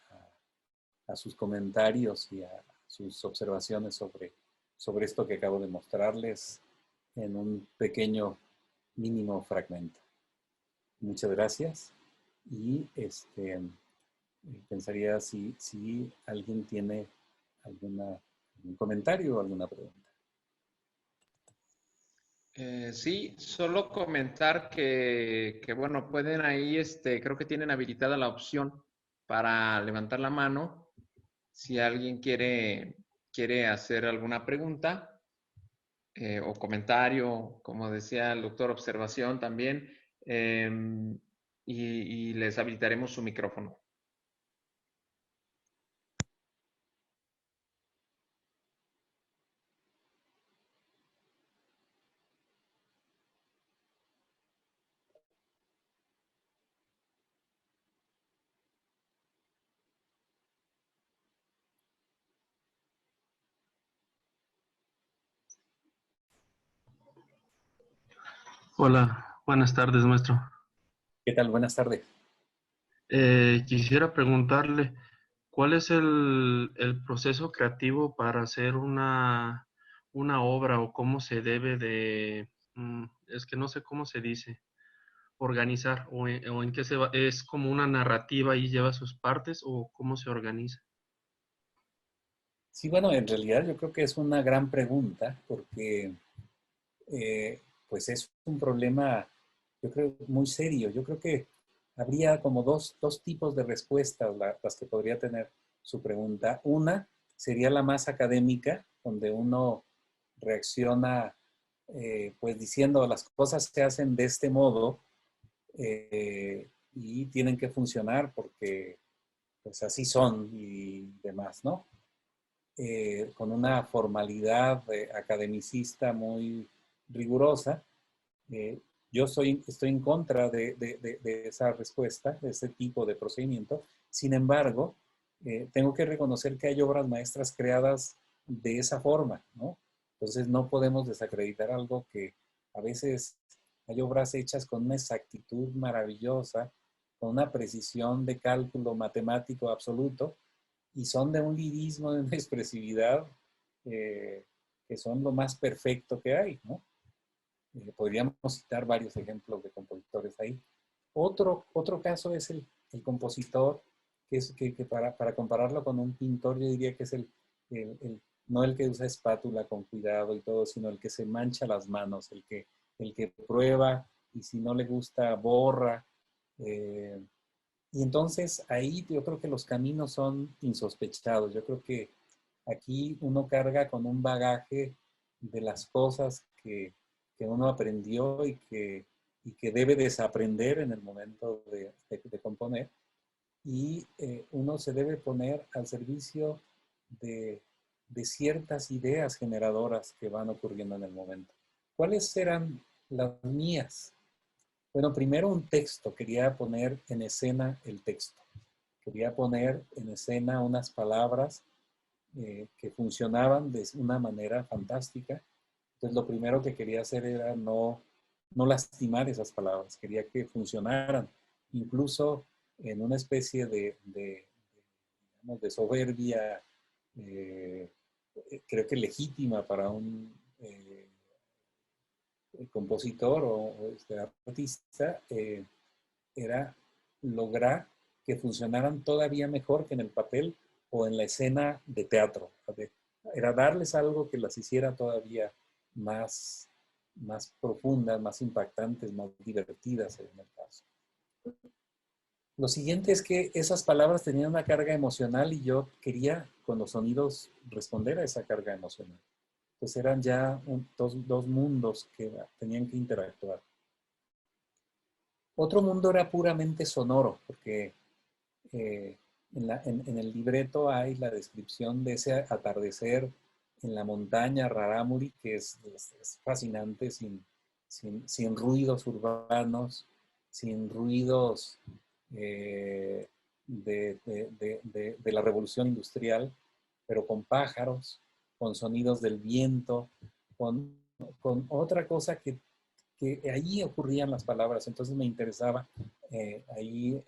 sus comentarios y a sus observaciones sobre esto que acabo de mostrarles en un pequeño, mínimo fragmento. Muchas gracias y pensaría si alguien tiene algún comentario o alguna pregunta. Sí, solo comentar que bueno, pueden ahí, creo que tienen habilitada la opción para levantar la mano si alguien quiere hacer alguna pregunta o comentario, como decía el doctor, observación también, y les habilitaremos su micrófono. Hola, buenas tardes, maestro. ¿Qué tal? Buenas tardes. Quisiera preguntarle, ¿cuál es el proceso creativo para hacer una obra o cómo se debe de es que no sé cómo se dice, organizar, o en qué es como una narrativa y lleva sus partes, o cómo se organiza. Sí, bueno, en realidad yo creo que es una gran pregunta porque pues es un problema, yo creo, muy serio. Yo creo que habría como dos tipos de respuestas las que podría tener su pregunta. Una sería la más académica, donde uno reacciona pues diciendo las cosas se hacen de este modo y tienen que funcionar porque pues así son y demás, ¿no? Con una formalidad academicista muy rigurosa. Eh, yo estoy en contra de esa respuesta, de ese tipo de procedimiento. Sin embargo, tengo que reconocer que hay obras maestras creadas de esa forma, ¿no? Entonces no podemos desacreditar algo que a veces hay obras hechas con una exactitud maravillosa, con una precisión de cálculo matemático absoluto, y son de un lirismo, de una expresividad eh, que son lo más perfecto que hay, ¿no? Podríamos citar varios ejemplos de compositores ahí. Otro caso es el compositor, que para compararlo con un pintor, yo diría que es no el que usa espátula con cuidado y todo, sino el que se mancha las manos, el que prueba y si no le gusta, borra. Eh, y entonces ahí yo creo que los caminos son insospechados. Yo creo que aquí uno carga con un bagaje de las cosas que uno aprendió y que debe desaprender en el momento de componer. Y uno se debe poner al servicio de, de ciertas ideas generadoras que van ocurriendo en el momento. ¿Cuáles serán las mías? Bueno, primero un texto. Quería poner en escena el texto. Quería poner en escena unas palabras que funcionaban de una manera fantástica. Entonces, lo primero que quería hacer era no lastimar esas palabras. Quería que funcionaran, incluso en una especie digamos, de soberbia, eh, creo que legítima para un compositor o artista, era lograr que funcionaran todavía mejor que en el papel o en la escena de teatro. Era darles algo que las hiciera todavía más profundas, más impactantes, más divertidas en el caso. Lo siguiente es que esas palabras tenían una carga emocional y yo quería con los sonidos responder a esa carga emocional. Entonces eran ya dos mundos que tenían que interactuar. Otro mundo era puramente sonoro, porque en el libreto hay la descripción de ese atardecer en la montaña Rarámuri, que es fascinante, sin ruidos urbanos, sin ruidos de la revolución industrial, pero con pájaros, con sonidos del viento, con otra cosa que allí ocurrían las palabras. Entonces me interesaba ahí,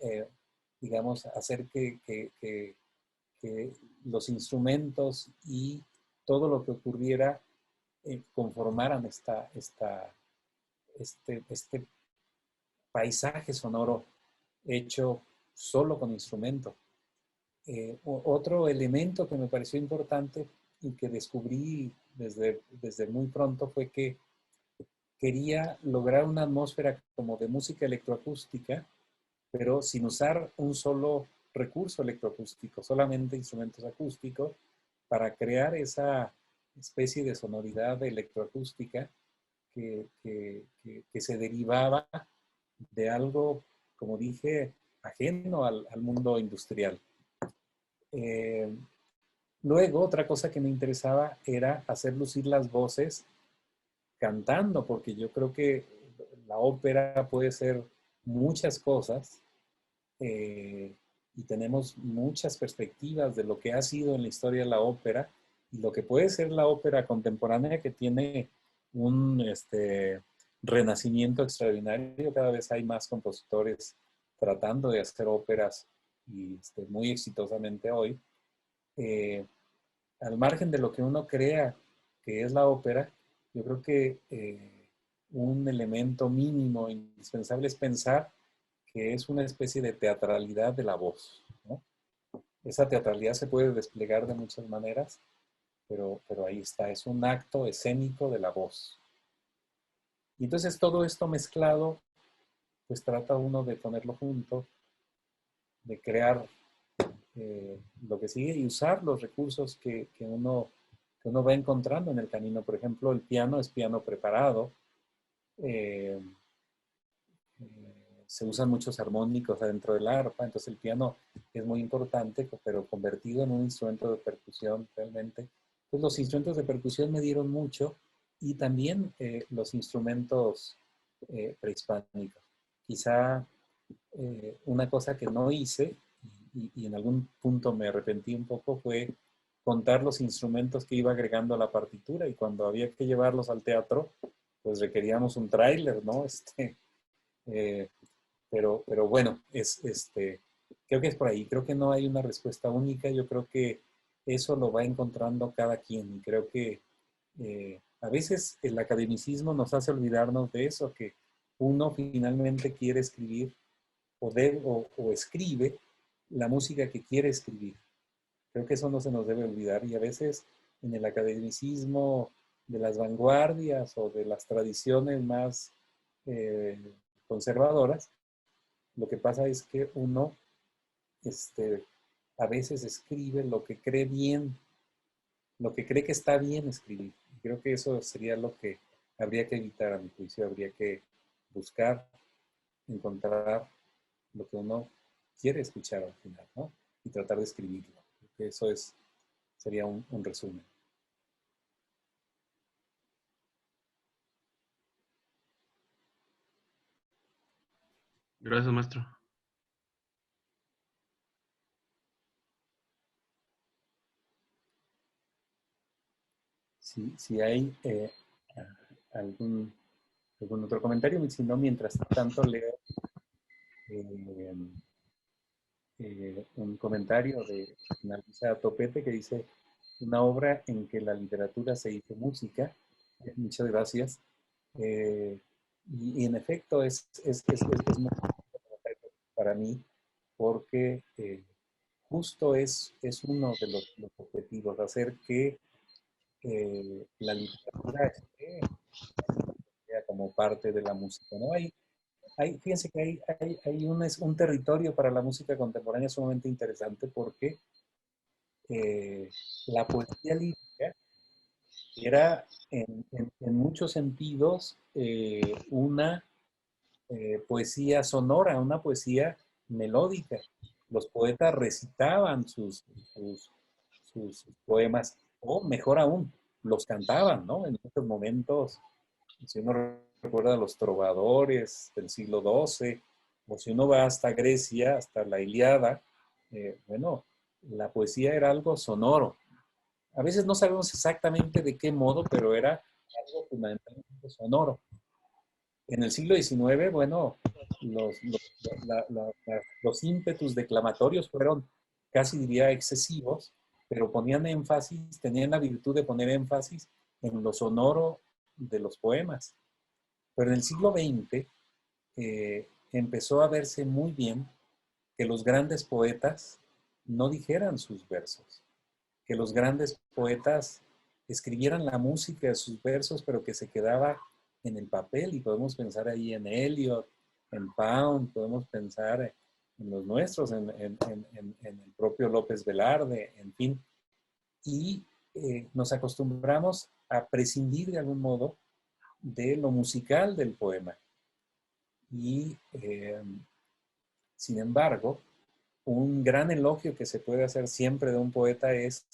digamos, hacer que los instrumentos y todo lo que ocurriera conformaran este paisaje sonoro hecho solo con instrumento. Otro elemento que me pareció importante y que descubrí desde muy pronto fue que quería lograr una atmósfera como de música electroacústica, pero sin usar un solo recurso electroacústico, solamente instrumentos acústicos, para crear esa especie de sonoridad electroacústica que se derivaba de algo, como dije, ajeno al mundo industrial. Luego, otra cosa que me interesaba era hacer lucir las voces cantando, porque yo creo que la ópera puede ser muchas cosas y tenemos muchas perspectivas de lo que ha sido en la historia de la ópera y lo que puede ser la ópera contemporánea, que tiene un renacimiento extraordinario. Cada vez hay más compositores tratando de hacer óperas y muy exitosamente hoy. Al margen de lo que uno crea que es la ópera, yo creo que un elemento mínimo indispensable es pensar que es una especie de teatralidad de la voz, ¿no? Esa teatralidad se puede desplegar de muchas maneras, pero ahí está, es un acto escénico de la voz. Y entonces todo esto mezclado, pues trata uno de ponerlo junto, de crear lo que sigue y usar los recursos que uno va encontrando en el camino. Por ejemplo, el piano es piano preparado. Se usan muchos armónicos adentro del arpa, entonces el piano es muy importante, pero convertido en un instrumento de percusión realmente. Pues los instrumentos de percusión me dieron mucho y también los instrumentos prehispánicos. Quizá una cosa que no hice y en algún punto me arrepentí un poco fue contar los instrumentos que iba agregando a la partitura, y cuando había que llevarlos al teatro, pues requeríamos un tráiler, ¿no? Pero bueno, creo que es por ahí. Creo que no hay una respuesta única. Yo creo que eso lo va encontrando cada quien. Y creo que a veces el academicismo nos hace olvidarnos de eso, que uno finalmente quiere escribir o escribe la música que quiere escribir. Creo que eso no se nos debe olvidar. Y a veces en el academicismo de las vanguardias o de las tradiciones más conservadoras, lo que pasa es que uno a veces escribe lo que cree bien, lo que cree que está bien escribir. Y creo que eso sería lo que habría que evitar, a mi juicio. Habría que buscar, encontrar lo que uno quiere escuchar al final, ¿no? Y tratar de escribirlo. Creo que eso sería un resumen. Gracias, maestro. Si hay algún otro comentario, si no, mientras tanto leo un comentario de Analisa Topete que dice: una obra en que la literatura se hizo música. Muchas gracias. Y en efecto es muy para mí, porque justo es uno de los objetivos, hacer que la literatura esté como parte de la música, ¿no? Fíjense que hay un territorio para la música contemporánea sumamente interesante, porque la poesía lírica era en muchos sentidos una poesía sonora, una poesía melódica. Los poetas recitaban sus poemas, o mejor aún, los cantaban, ¿no? En muchos momentos, si uno recuerda a los trovadores del siglo XII, o si uno va hasta Grecia, hasta la Ilíada, bueno, la poesía era algo sonoro. A veces no sabemos exactamente de qué modo, pero era algo fundamentalmente sonoro. En el siglo XIX, bueno, los ímpetus declamatorios fueron casi diría excesivos, pero ponían énfasis, tenían la virtud de poner énfasis en lo sonoro de los poemas. Pero en el siglo XX empezó a verse muy bien que los grandes poetas no dijeran sus versos, que los grandes poetas escribieran la música de sus versos, pero que se quedaba en el papel. Y podemos pensar ahí en Eliot, en Pound, podemos pensar en los nuestros, en el propio López Velarde, en fin. Y nos acostumbramos a prescindir de algún modo de lo musical del poema. Y, sin embargo, un gran elogio que se puede hacer siempre de un poeta es: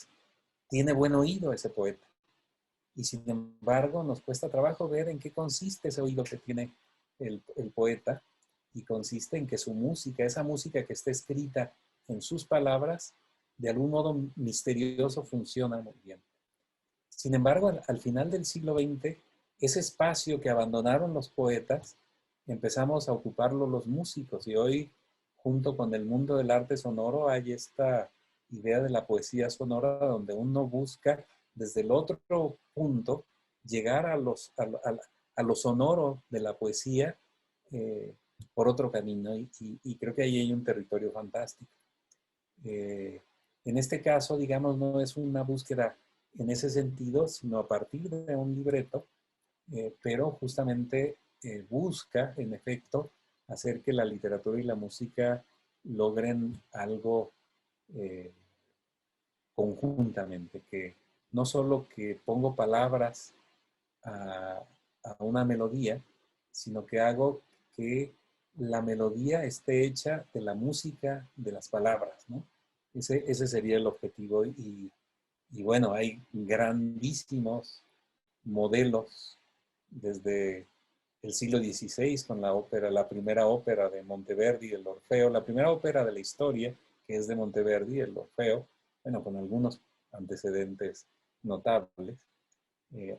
tiene buen oído ese poeta. Y sin embargo, nos cuesta trabajo ver en qué consiste ese oído que tiene el poeta, y consiste en que su música, esa música que está escrita en sus palabras, de algún modo misterioso funciona muy bien. Sin embargo, al final del siglo XX, ese espacio que abandonaron los poetas, empezamos a ocuparlo los músicos, y hoy, junto con el mundo del arte sonoro, hay esta idea de la poesía sonora, donde uno busca desde el otro punto llegar a lo sonoro de la poesía por otro camino y creo que ahí hay un territorio fantástico. En este caso, digamos, no es una búsqueda en ese sentido, sino a partir de un libreto, pero justamente busca, en efecto, hacer que la literatura y la música logren algo conjuntamente, que no solo que pongo palabras a una melodía, sino que hago que la melodía esté hecha de la música, de las palabras, ¿no? Ese sería el objetivo y bueno, hay grandísimos modelos desde el siglo XVI con la ópera, la primera ópera de Monteverdi, el Orfeo, la primera ópera de la historia, que es de Monteverdi, el Orfeo, bueno, con algunos antecedentes notables.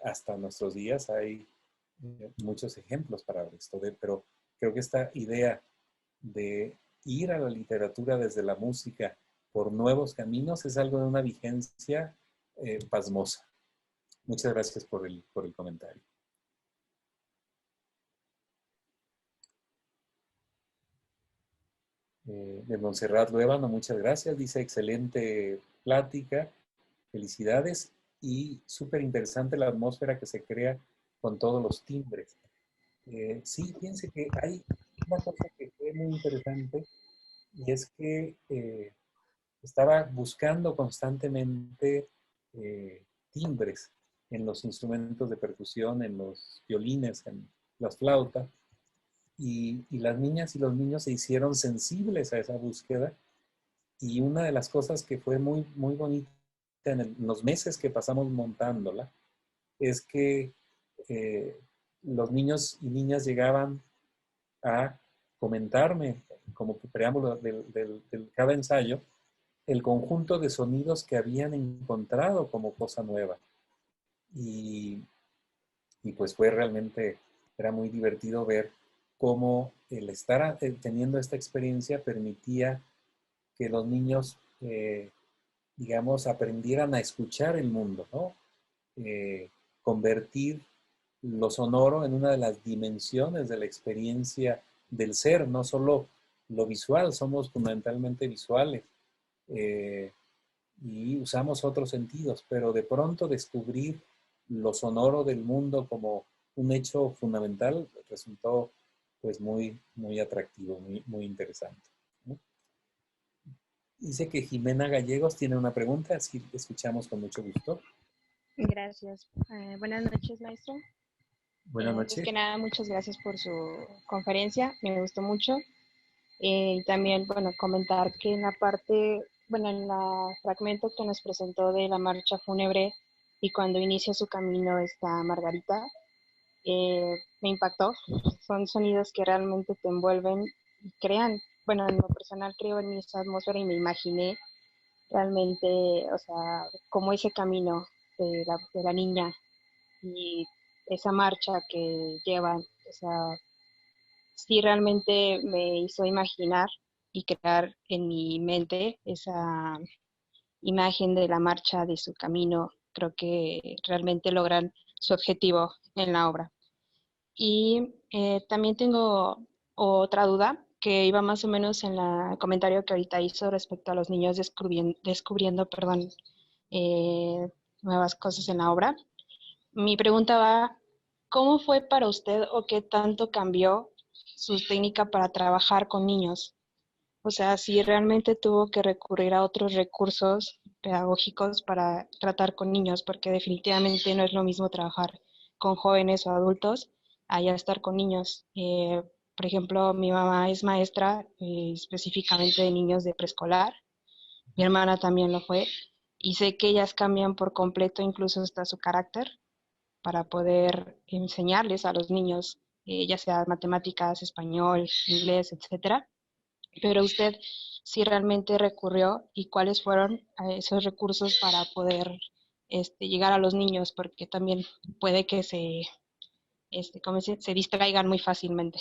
Hasta nuestros días hay muchos ejemplos para esto, pero creo que esta idea de ir a la literatura desde la música por nuevos caminos es algo de una vigencia pasmosa. Muchas gracias por el comentario. De Montserrat Luébano, muchas gracias. Dice, excelente plática, felicidades y súper interesante la atmósfera que se crea con todos los timbres. Sí, fíjense que hay una cosa que fue muy interesante y es que estaba buscando constantemente timbres en los instrumentos de percusión, en los violines, en las flautas, y las niñas y los niños se hicieron sensibles a esa búsqueda, y una de las cosas que fue muy, muy bonita en los meses que pasamos montándola es que los niños y niñas llegaban a comentarme, como preámbulo de cada ensayo, el conjunto de sonidos que habían encontrado como cosa nueva. Y pues fue realmente, era muy divertido ver cómo el estar teniendo esta experiencia permitía que los niños, digamos, aprendieran a escuchar el mundo, ¿no? Convertir lo sonoro en una de las dimensiones de la experiencia del ser, no solo lo visual, somos fundamentalmente visuales y usamos otros sentidos, pero de pronto descubrir lo sonoro del mundo como un hecho fundamental resultó pues muy, muy atractivo, muy, muy interesante, ¿no? Dice que Jimena Gallegos tiene una pregunta, así escuchamos con mucho gusto. Gracias. Buenas noches, maestro. Buenas noches. Antes que nada, muchas gracias por su conferencia, me gustó mucho. Y también, bueno, comentar que en la parte, bueno, en el fragmento que nos presentó de la marcha fúnebre y cuando inicia su camino esta Margarita, me impactó. Son sonidos que realmente te envuelven y crean, bueno, en lo personal creo en esa atmósfera y me imaginé realmente, o sea, como ese camino de la niña y esa marcha que llevan, o sea, sí realmente me hizo imaginar y crear en mi mente esa imagen de la marcha, de su camino. Creo que realmente logran su objetivo en la obra. Y también tengo otra duda que iba más o menos en el comentario que ahorita hizo respecto a los niños descubriendo nuevas cosas en la obra. Mi pregunta va, ¿cómo fue para usted o qué tanto cambió su técnica para trabajar con niños? O sea, si realmente tuvo que recurrir a otros recursos pedagógicos para tratar con niños, porque definitivamente no es lo mismo trabajar con jóvenes o adultos a ya estar con niños. Por ejemplo, mi mamá es maestra específicamente de niños de preescolar, mi hermana también lo fue, y sé que ellas cambian por completo incluso hasta su carácter para poder enseñarles a los niños, ya sea matemáticas, español, inglés, etcétera. Pero usted sí realmente recurrió y cuáles fueron esos recursos para poder llegar a los niños, porque también puede que se distraigan muy fácilmente.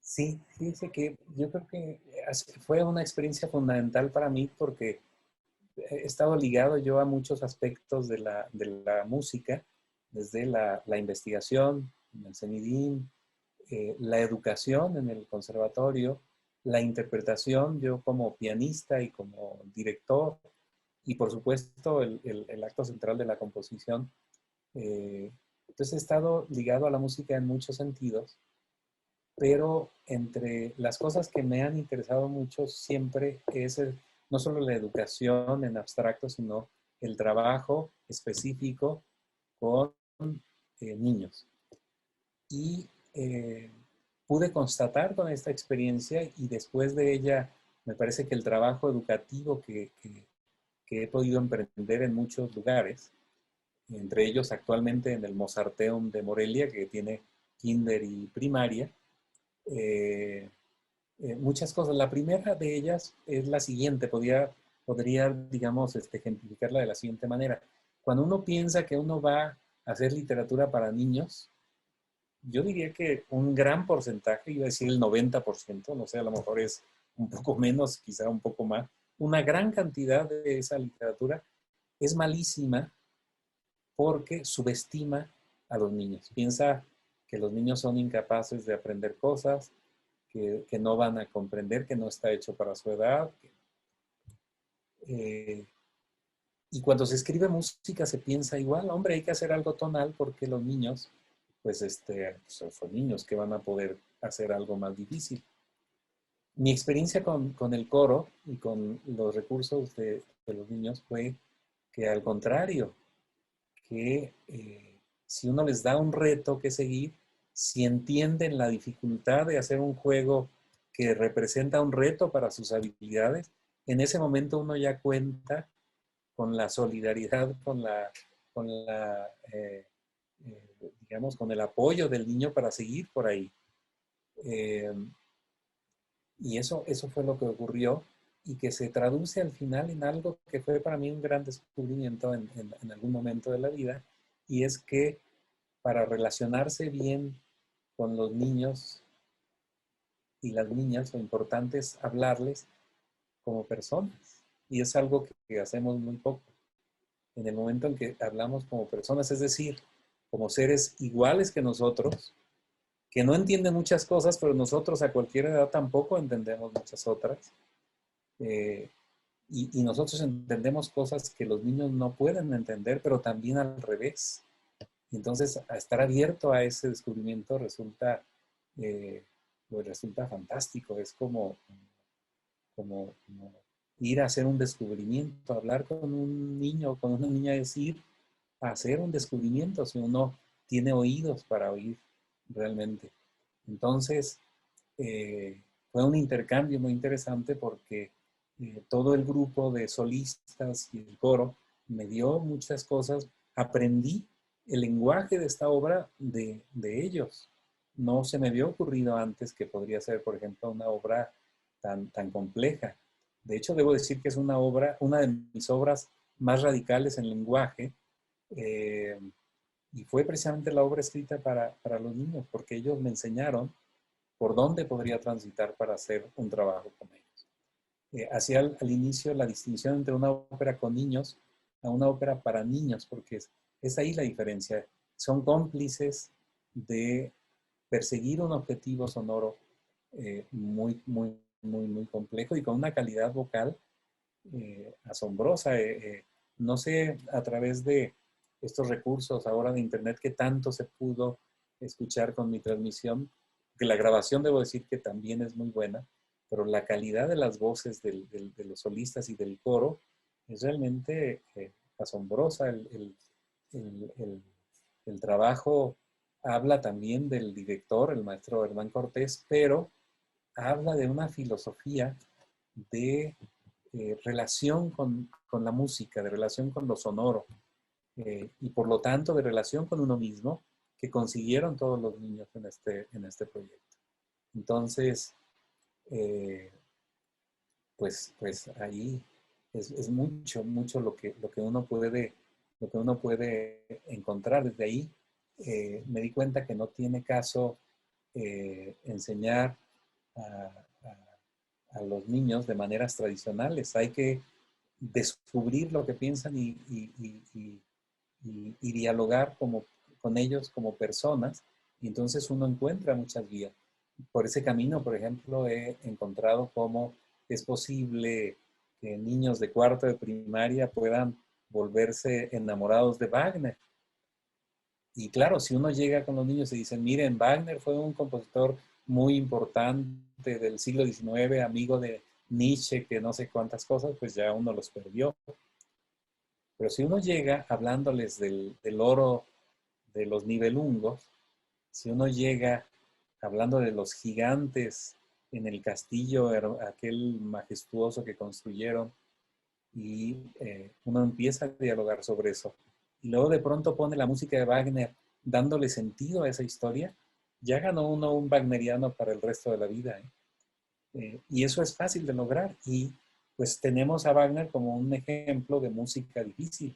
Sí, fíjese que yo creo que fue una experiencia fundamental para mí porque he estado ligado yo a muchos aspectos de la música desde la investigación en el CENIDIM, la educación en el conservatorio, la interpretación, yo como pianista y como director, y por supuesto el acto central de la composición. Entonces he estado ligado a la música en muchos sentidos, pero entre las cosas que me han interesado mucho siempre es no solo la educación en abstracto, sino el trabajo específico con niños. Y pude constatar con esta experiencia, y después de ella me parece que el trabajo educativo que he podido emprender en muchos lugares, entre ellos actualmente en el Mozarteum de Morelia, que tiene kinder y primaria, muchas cosas. La primera de ellas es la siguiente, podría, digamos, ejemplificarla de la siguiente manera. Cuando uno piensa que uno va a hacer literatura para niños, yo diría que un gran porcentaje, iba a decir el 90%, no sé, a lo mejor es un poco menos, quizá un poco más, una gran cantidad de esa literatura es malísima porque subestima a los niños. Piensa que los niños son incapaces de aprender cosas, que no van a comprender, que no está hecho para su edad. Y cuando se escribe música se piensa igual, hombre, hay que hacer algo tonal porque los niños, pues son niños que van a poder hacer algo más difícil. Mi experiencia con el coro y con los recursos de los niños fue que al contrario, que si uno les da un reto que seguir, si entienden la dificultad de hacer un juego que representa un reto para sus habilidades, en ese momento uno ya cuenta con la solidaridad, digamos, con el apoyo del niño para seguir por ahí. Y eso fue lo que ocurrió, y que se traduce al final en algo que fue para mí un gran descubrimiento en algún momento de la vida, y es que para relacionarse bien con los niños y las niñas, lo importante es hablarles como personas, y es algo que hacemos muy poco. En el momento en que hablamos como personas, es decir, como seres iguales que nosotros, que no entienden muchas cosas, pero nosotros a cualquier edad tampoco entendemos muchas otras. Y nosotros entendemos cosas que los niños no pueden entender, pero también al revés. Entonces, a estar abierto a ese descubrimiento resulta fantástico. Es como ir a hacer un descubrimiento, hablar con un niño o con una niña, es ir a hacer un descubrimiento, si uno tiene oídos para oír realmente. Entonces, fue un intercambio muy interesante porque todo el grupo de solistas y el coro me dio muchas cosas. Aprendí el lenguaje de esta obra de ellos. No se me había ocurrido antes que podría ser, por ejemplo, una obra tan compleja. De hecho, debo decir que es una de mis obras más radicales en lenguaje, y fue precisamente la obra escrita para los niños, porque ellos me enseñaron por dónde podría transitar para hacer un trabajo con ellos. Hacía al inicio la distinción entre una ópera con niños a una ópera para niños, porque es ahí la diferencia. Son cómplices de perseguir un objetivo sonoro muy complejo y con una calidad vocal asombrosa. No sé, a través de estos recursos ahora de internet, qué tanto se pudo escuchar con mi transmisión, que la grabación debo decir que también es muy buena, pero la calidad de las voces de los solistas y del coro es realmente asombrosa. El trabajo habla también del director, el maestro Hernán Cortés, pero habla de una filosofía de relación con la música, de relación con lo sonoro, y por lo tanto de relación con uno mismo, que consiguieron todos los niños en este proyecto. Entonces, pues ahí es mucho lo que uno puede encontrar. Desde ahí me di cuenta que no tiene caso enseñar a los niños de maneras tradicionales. Hay que descubrir lo que piensan y dialogar con ellos como personas, y entonces uno encuentra muchas vías. Por ese camino, por ejemplo, he encontrado cómo es posible que niños de cuarto de primaria puedan volverse enamorados de Wagner. Y claro, si uno llega con los niños y dicen, miren, Wagner fue un compositor muy importante del siglo XIX, amigo de Nietzsche, que no sé cuántas cosas, pues ya uno los perdió. Pero si uno llega hablándoles del oro de los Nibelungos, si uno llega hablando de los gigantes en el castillo, aquel majestuoso que construyeron, y uno empieza a dialogar sobre eso, y luego de pronto pone la música de Wagner dándole sentido a esa historia, ya ganó uno un wagneriano para el resto de la vida. Y eso es fácil de lograr, y pues tenemos a Wagner como un ejemplo de música difícil,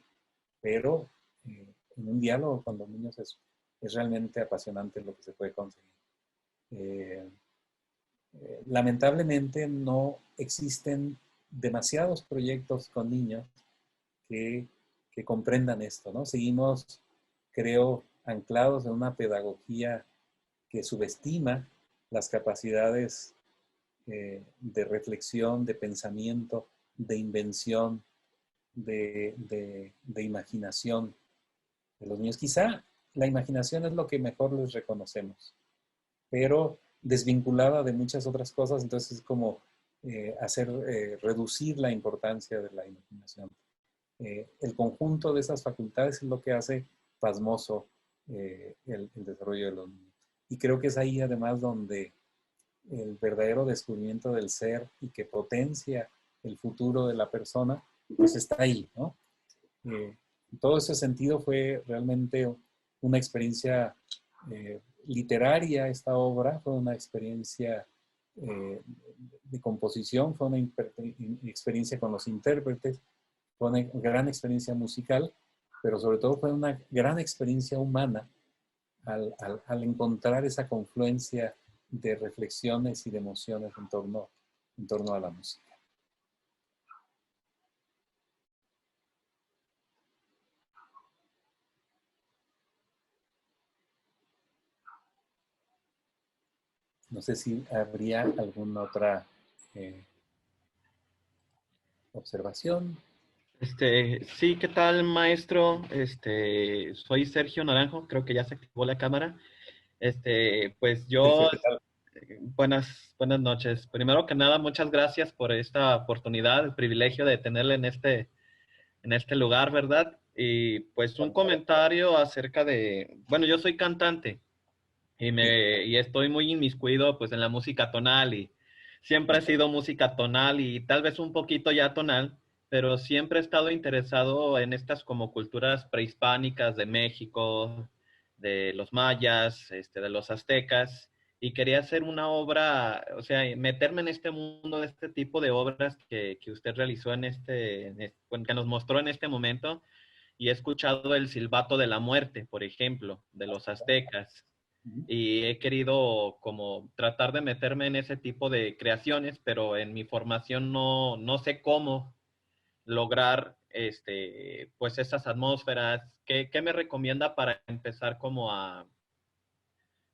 pero en un diálogo con los niños es realmente apasionante lo que se puede conseguir. Lamentablemente no existen demasiados proyectos con niños que comprendan esto, ¿no? Seguimos, creo, anclados en una pedagogía que subestima las capacidades de reflexión, de pensamiento, de invención, de imaginación de los niños. Quizá la imaginación es lo que mejor les reconocemos, pero desvinculada de muchas otras cosas, entonces es como reducir la importancia de la imaginación. El conjunto de esas facultades es lo que hace pasmoso el desarrollo de los niños. Y creo que es ahí además donde el verdadero descubrimiento del ser y que potencia el futuro de la persona, pues está ahí, ¿no? En todo ese sentido fue realmente una experiencia literaria esta obra, fue una experiencia de composición, fue una experiencia con los intérpretes, fue una gran experiencia musical, pero sobre todo fue una gran experiencia humana al encontrar esa confluencia de reflexiones y de emociones en torno a la música. No sé si habría alguna otra observación. Sí, ¿qué tal, maestro? Soy Sergio Naranjo, creo que ya se activó la cámara. Pues yo, Sergio, ¿qué tal? buenas noches. Primero que nada, muchas gracias por esta oportunidad, el privilegio de tenerle en este lugar, ¿verdad? Y pues un comentario acerca de, bueno, yo soy cantante y estoy muy inmiscuido pues en la música tonal y siempre he sido música tonal y tal vez un poquito ya tonal, pero siempre he estado interesado en estas como culturas prehispánicas de México, de los mayas, de los aztecas, y quería hacer una obra, o sea, meterme en este mundo de este tipo de obras que usted realizó que nos mostró en este momento, y he escuchado el silbato de la muerte, por ejemplo, de los aztecas, y he querido como tratar de meterme en ese tipo de creaciones, pero en mi formación no sé cómo lograr pues esas atmósferas. ¿Qué me recomienda para empezar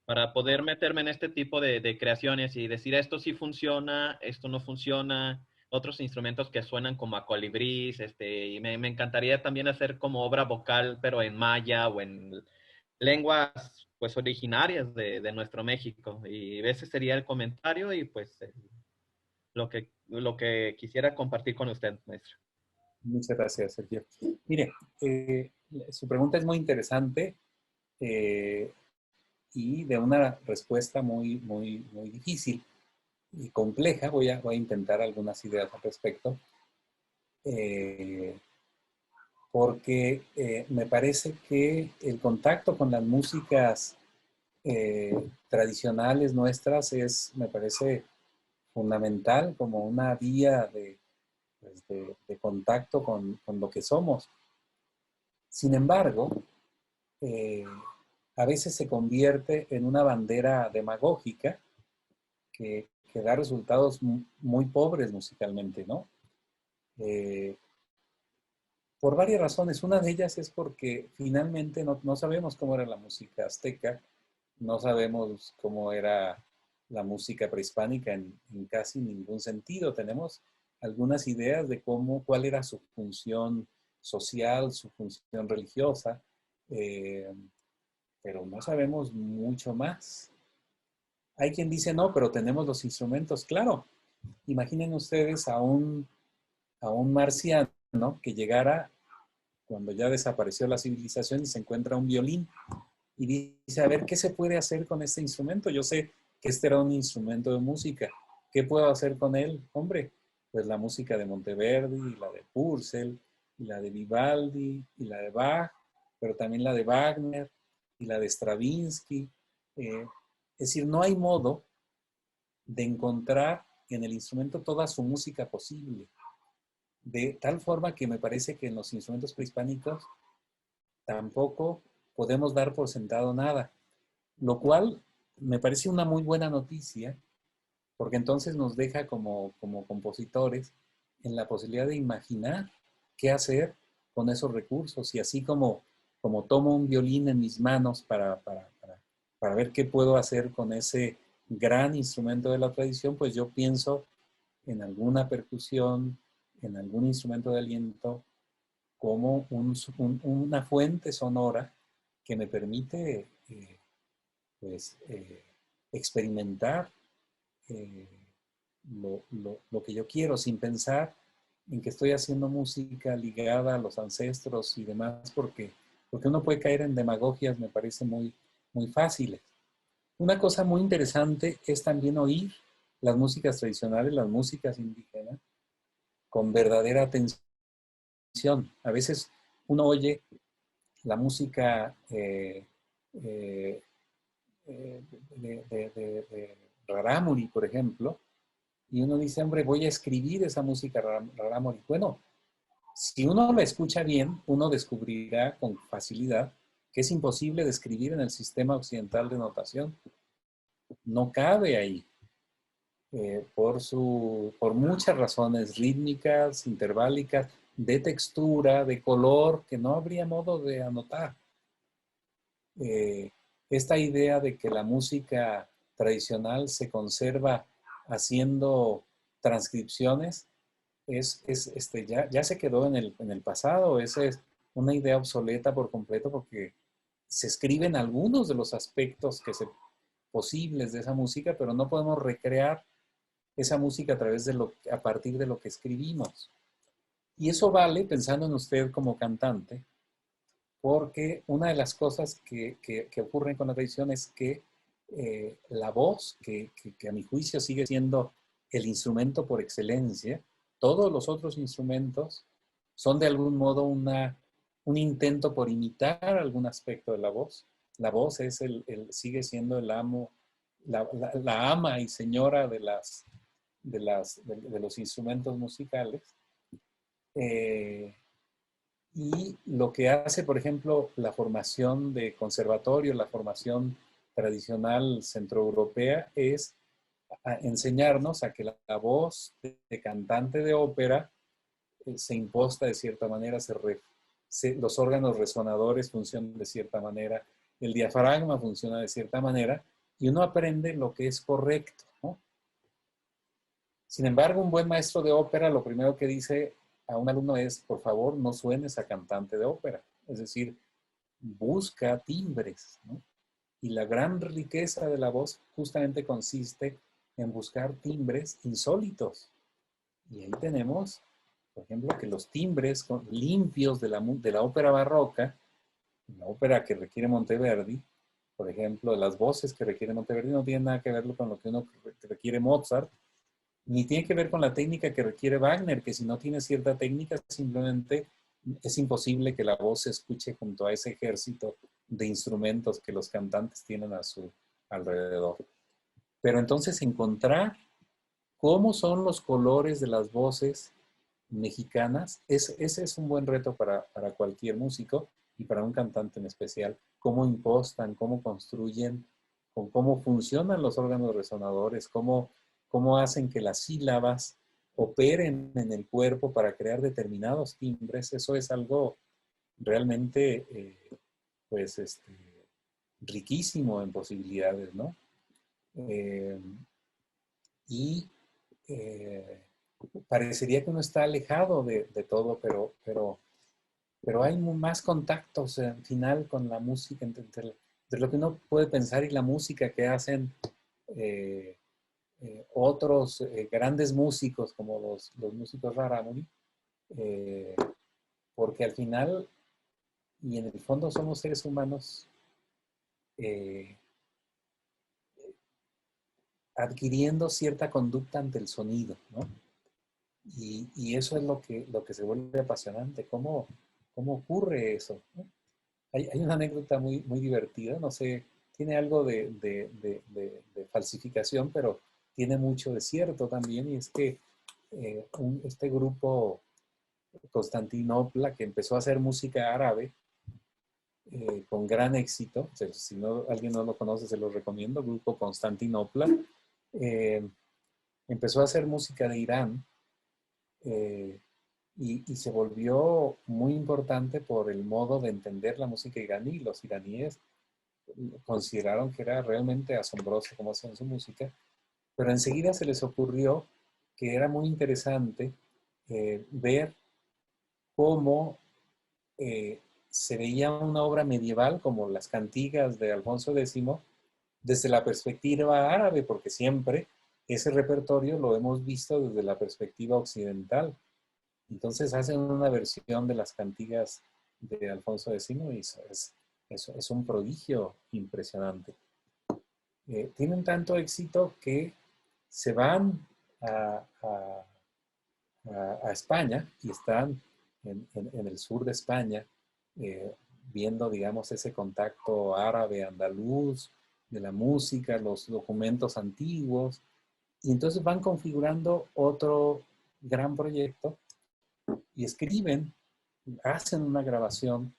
para poder meterme en este tipo de creaciones y decir esto sí funciona, esto no funciona? Otros instrumentos que suenan como a colibrís, y me encantaría también hacer como obra vocal, pero en maya o en lenguas pues originarias de nuestro México. Y ese sería el comentario y pues lo que quisiera compartir con usted, maestro. Muchas gracias, Sergio. Mire, su pregunta es muy interesante y de una respuesta muy difícil y compleja. Voy a intentar algunas ideas al respecto. Porque me parece que el contacto con las músicas tradicionales nuestras me parece fundamental como una vía de contacto con lo que somos. Sin embargo, a veces se convierte en una bandera demagógica que da resultados muy pobres musicalmente, ¿no? Por varias razones. Una de ellas es porque finalmente no sabemos cómo era la música azteca, no sabemos cómo era la música prehispánica en casi ningún sentido. Tenemos algunas ideas de cuál era su función social, su función religiosa, pero no sabemos mucho más. Hay quien dice, no, pero tenemos los instrumentos. Claro, imaginen ustedes a un marciano que llegara cuando ya desapareció la civilización y se encuentra un violín y dice, a ver, ¿qué se puede hacer con este instrumento? Yo sé que este era un instrumento de música. ¿Qué puedo hacer con él? Hombre, pues la música de Monteverdi, y la de Purcell, y la de Vivaldi, y la de Bach, pero también la de Wagner, y la de Stravinsky. Es decir, no hay modo de encontrar en el instrumento toda su música posible. De tal forma que me parece que en los instrumentos prehispánicos tampoco podemos dar por sentado nada, lo cual me parece una muy buena noticia, porque entonces nos deja como compositores en la posibilidad de imaginar qué hacer con esos recursos, y así como tomo un violín en mis manos para ver qué puedo hacer con ese gran instrumento de la tradición, pues yo pienso en alguna percusión, en algún instrumento de aliento, como una fuente sonora que me permite experimentar lo que yo quiero, sin pensar en que estoy haciendo música ligada a los ancestros y demás, porque uno puede caer en demagogias, me parece muy, muy fáciles. Una cosa muy interesante es también oír las músicas tradicionales, las músicas indígenas, con verdadera atención. A veces uno oye la música de Rarámuri, por ejemplo, y uno dice, hombre, voy a escribir esa música Rarámuri. Bueno, si uno la escucha bien, uno descubrirá con facilidad que es imposible de escribir en el sistema occidental de notación. No cabe ahí. Por muchas razones rítmicas, interválicas, de textura, de color, que no habría modo de anotar. Esta idea de que la música tradicional se conserva haciendo transcripciones ya se quedó en el pasado. Esa es una idea obsoleta por completo, porque se escriben algunos de los aspectos posibles de esa música, pero no podemos recrear esa música a partir de lo que escribimos. Y eso vale pensando en usted como cantante, porque una de las cosas que ocurren con la tradición es que la voz, que a mi juicio sigue siendo el instrumento por excelencia, todos los otros instrumentos son de algún modo un intento por imitar algún aspecto de la voz. La voz sigue siendo el amo, la ama y señora de los instrumentos musicales. Y lo que hace, por ejemplo, la formación de conservatorio, la formación tradicional centroeuropea, es enseñarnos a que la voz de cantante de ópera se imposta de cierta manera, los órganos resonadores funcionan de cierta manera, el diafragma funciona de cierta manera, y uno aprende lo que es correcto, ¿no? Sin embargo, un buen maestro de ópera lo primero que dice a un alumno es, por favor, no suenes a cantante de ópera. Es decir, busca timbres, ¿no? Y la gran riqueza de la voz justamente consiste en buscar timbres insólitos. Y ahí tenemos, por ejemplo, que los timbres limpios de la ópera barroca, la ópera que requiere Monteverdi, por ejemplo, las voces que requiere Monteverdi no tienen nada que ver con lo que requiere Mozart, ni tiene que ver con la técnica que requiere Wagner, que si no tiene cierta técnica, simplemente es imposible que la voz se escuche junto a ese ejército de instrumentos que los cantantes tienen a su alrededor. Pero entonces encontrar cómo son los colores de las voces mexicanas, ese es un buen reto para cualquier músico y para un cantante en especial. Cómo impostan, cómo construyen, cómo funcionan los órganos resonadores, cómo hacen que las sílabas operen en el cuerpo para crear determinados timbres, eso es algo realmente pues, riquísimo en posibilidades, ¿no? Y parecería que uno está alejado de todo, pero hay más contactos al final con la música, entre lo que uno puede pensar y la música que hacen otros grandes músicos, como los músicos Rarámuri, porque al final y en el fondo somos seres humanos adquiriendo cierta conducta ante el sonido, ¿no? Y eso es lo que se vuelve apasionante. ¿Cómo ocurre eso, ¿no? Hay una anécdota muy, muy divertida, no sé, tiene algo de falsificación, pero tiene mucho de cierto también, y es que este grupo Constantinopla, que empezó a hacer música árabe con gran éxito, o sea, si alguien no lo conoce, se lo recomiendo, grupo Constantinopla, empezó a hacer música de Irán, y se volvió muy importante por el modo de entender la música iraní. Los iraníes consideraron que era realmente asombroso cómo hacían su música, pero enseguida se les ocurrió que era muy interesante ver cómo se veía una obra medieval como las cantigas de Alfonso X desde la perspectiva árabe, porque siempre ese repertorio lo hemos visto desde la perspectiva occidental. Entonces hacen una versión de las cantigas de Alfonso X y es un prodigio impresionante. Tienen tanto éxito que se van a España y están en el sur de España viendo, digamos, ese contacto árabe-andaluz de la música, los documentos antiguos, y entonces van configurando otro gran proyecto y escriben, hacen una grabación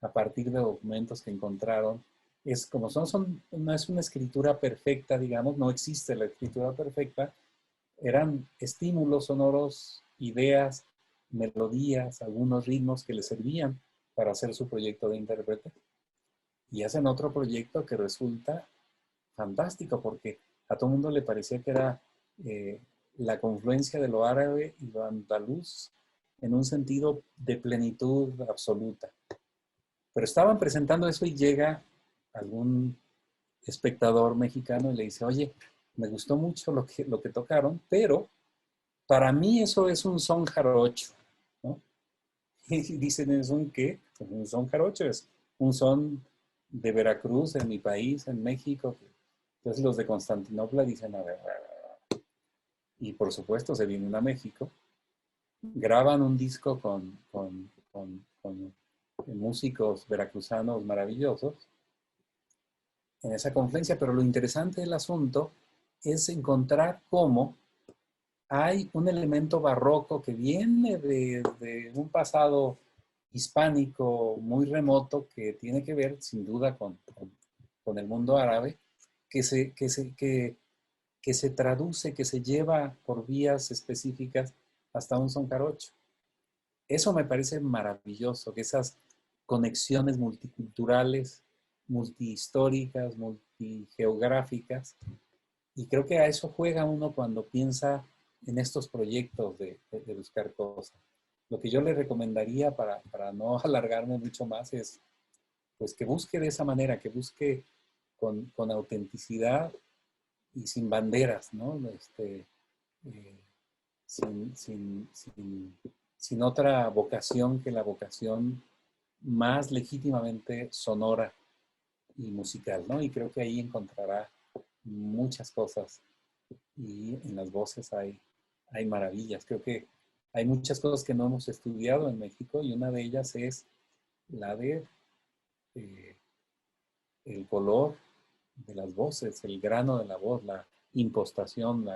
a partir de documentos que encontraron. Es como no es una escritura perfecta, digamos, no existe la escritura perfecta. Eran estímulos sonoros, ideas, melodías, algunos ritmos que les servían para hacer su proyecto de intérprete. Y hacen otro proyecto que resulta fantástico porque a todo el mundo le parecía que era la confluencia de lo árabe y lo andaluz en un sentido de plenitud absoluta. Pero estaban presentando eso y llega algún espectador mexicano y le dice, oye, me gustó mucho lo que tocaron, pero para mí eso es un son jarocho, ¿no? Y dicen, ¿es un qué? Pues un son jarocho, es un son de Veracruz, en mi país, en México. Entonces los de Constantinopla dicen, a ver, y por supuesto se vienen a México, graban un disco con músicos veracruzanos maravillosos en esa confluencia, pero lo interesante del asunto es encontrar cómo hay un elemento barroco que viene de un pasado hispánico muy remoto que tiene que ver sin duda con el mundo árabe, que se traduce, que se lleva por vías específicas hasta un son jarocho. Eso me parece maravilloso, que esas conexiones multiculturales, multihistóricas, multigeográficas, y creo que a eso juega uno cuando piensa en estos proyectos de buscar cosas. Lo que yo le recomendaría para no alargarme mucho más es pues que busque de esa manera, que busque con autenticidad y sin banderas, ¿no? Sin otra vocación que la vocación más legítimamente sonora y musical, ¿no? Y creo que ahí encontrará muchas cosas y en las voces hay maravillas. Creo que hay muchas cosas que no hemos estudiado en México y una de ellas es la de el color de las voces, el grano de la voz, la impostación,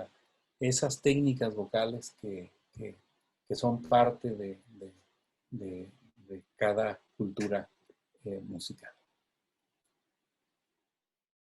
esas técnicas vocales que son parte de cada cultura musical.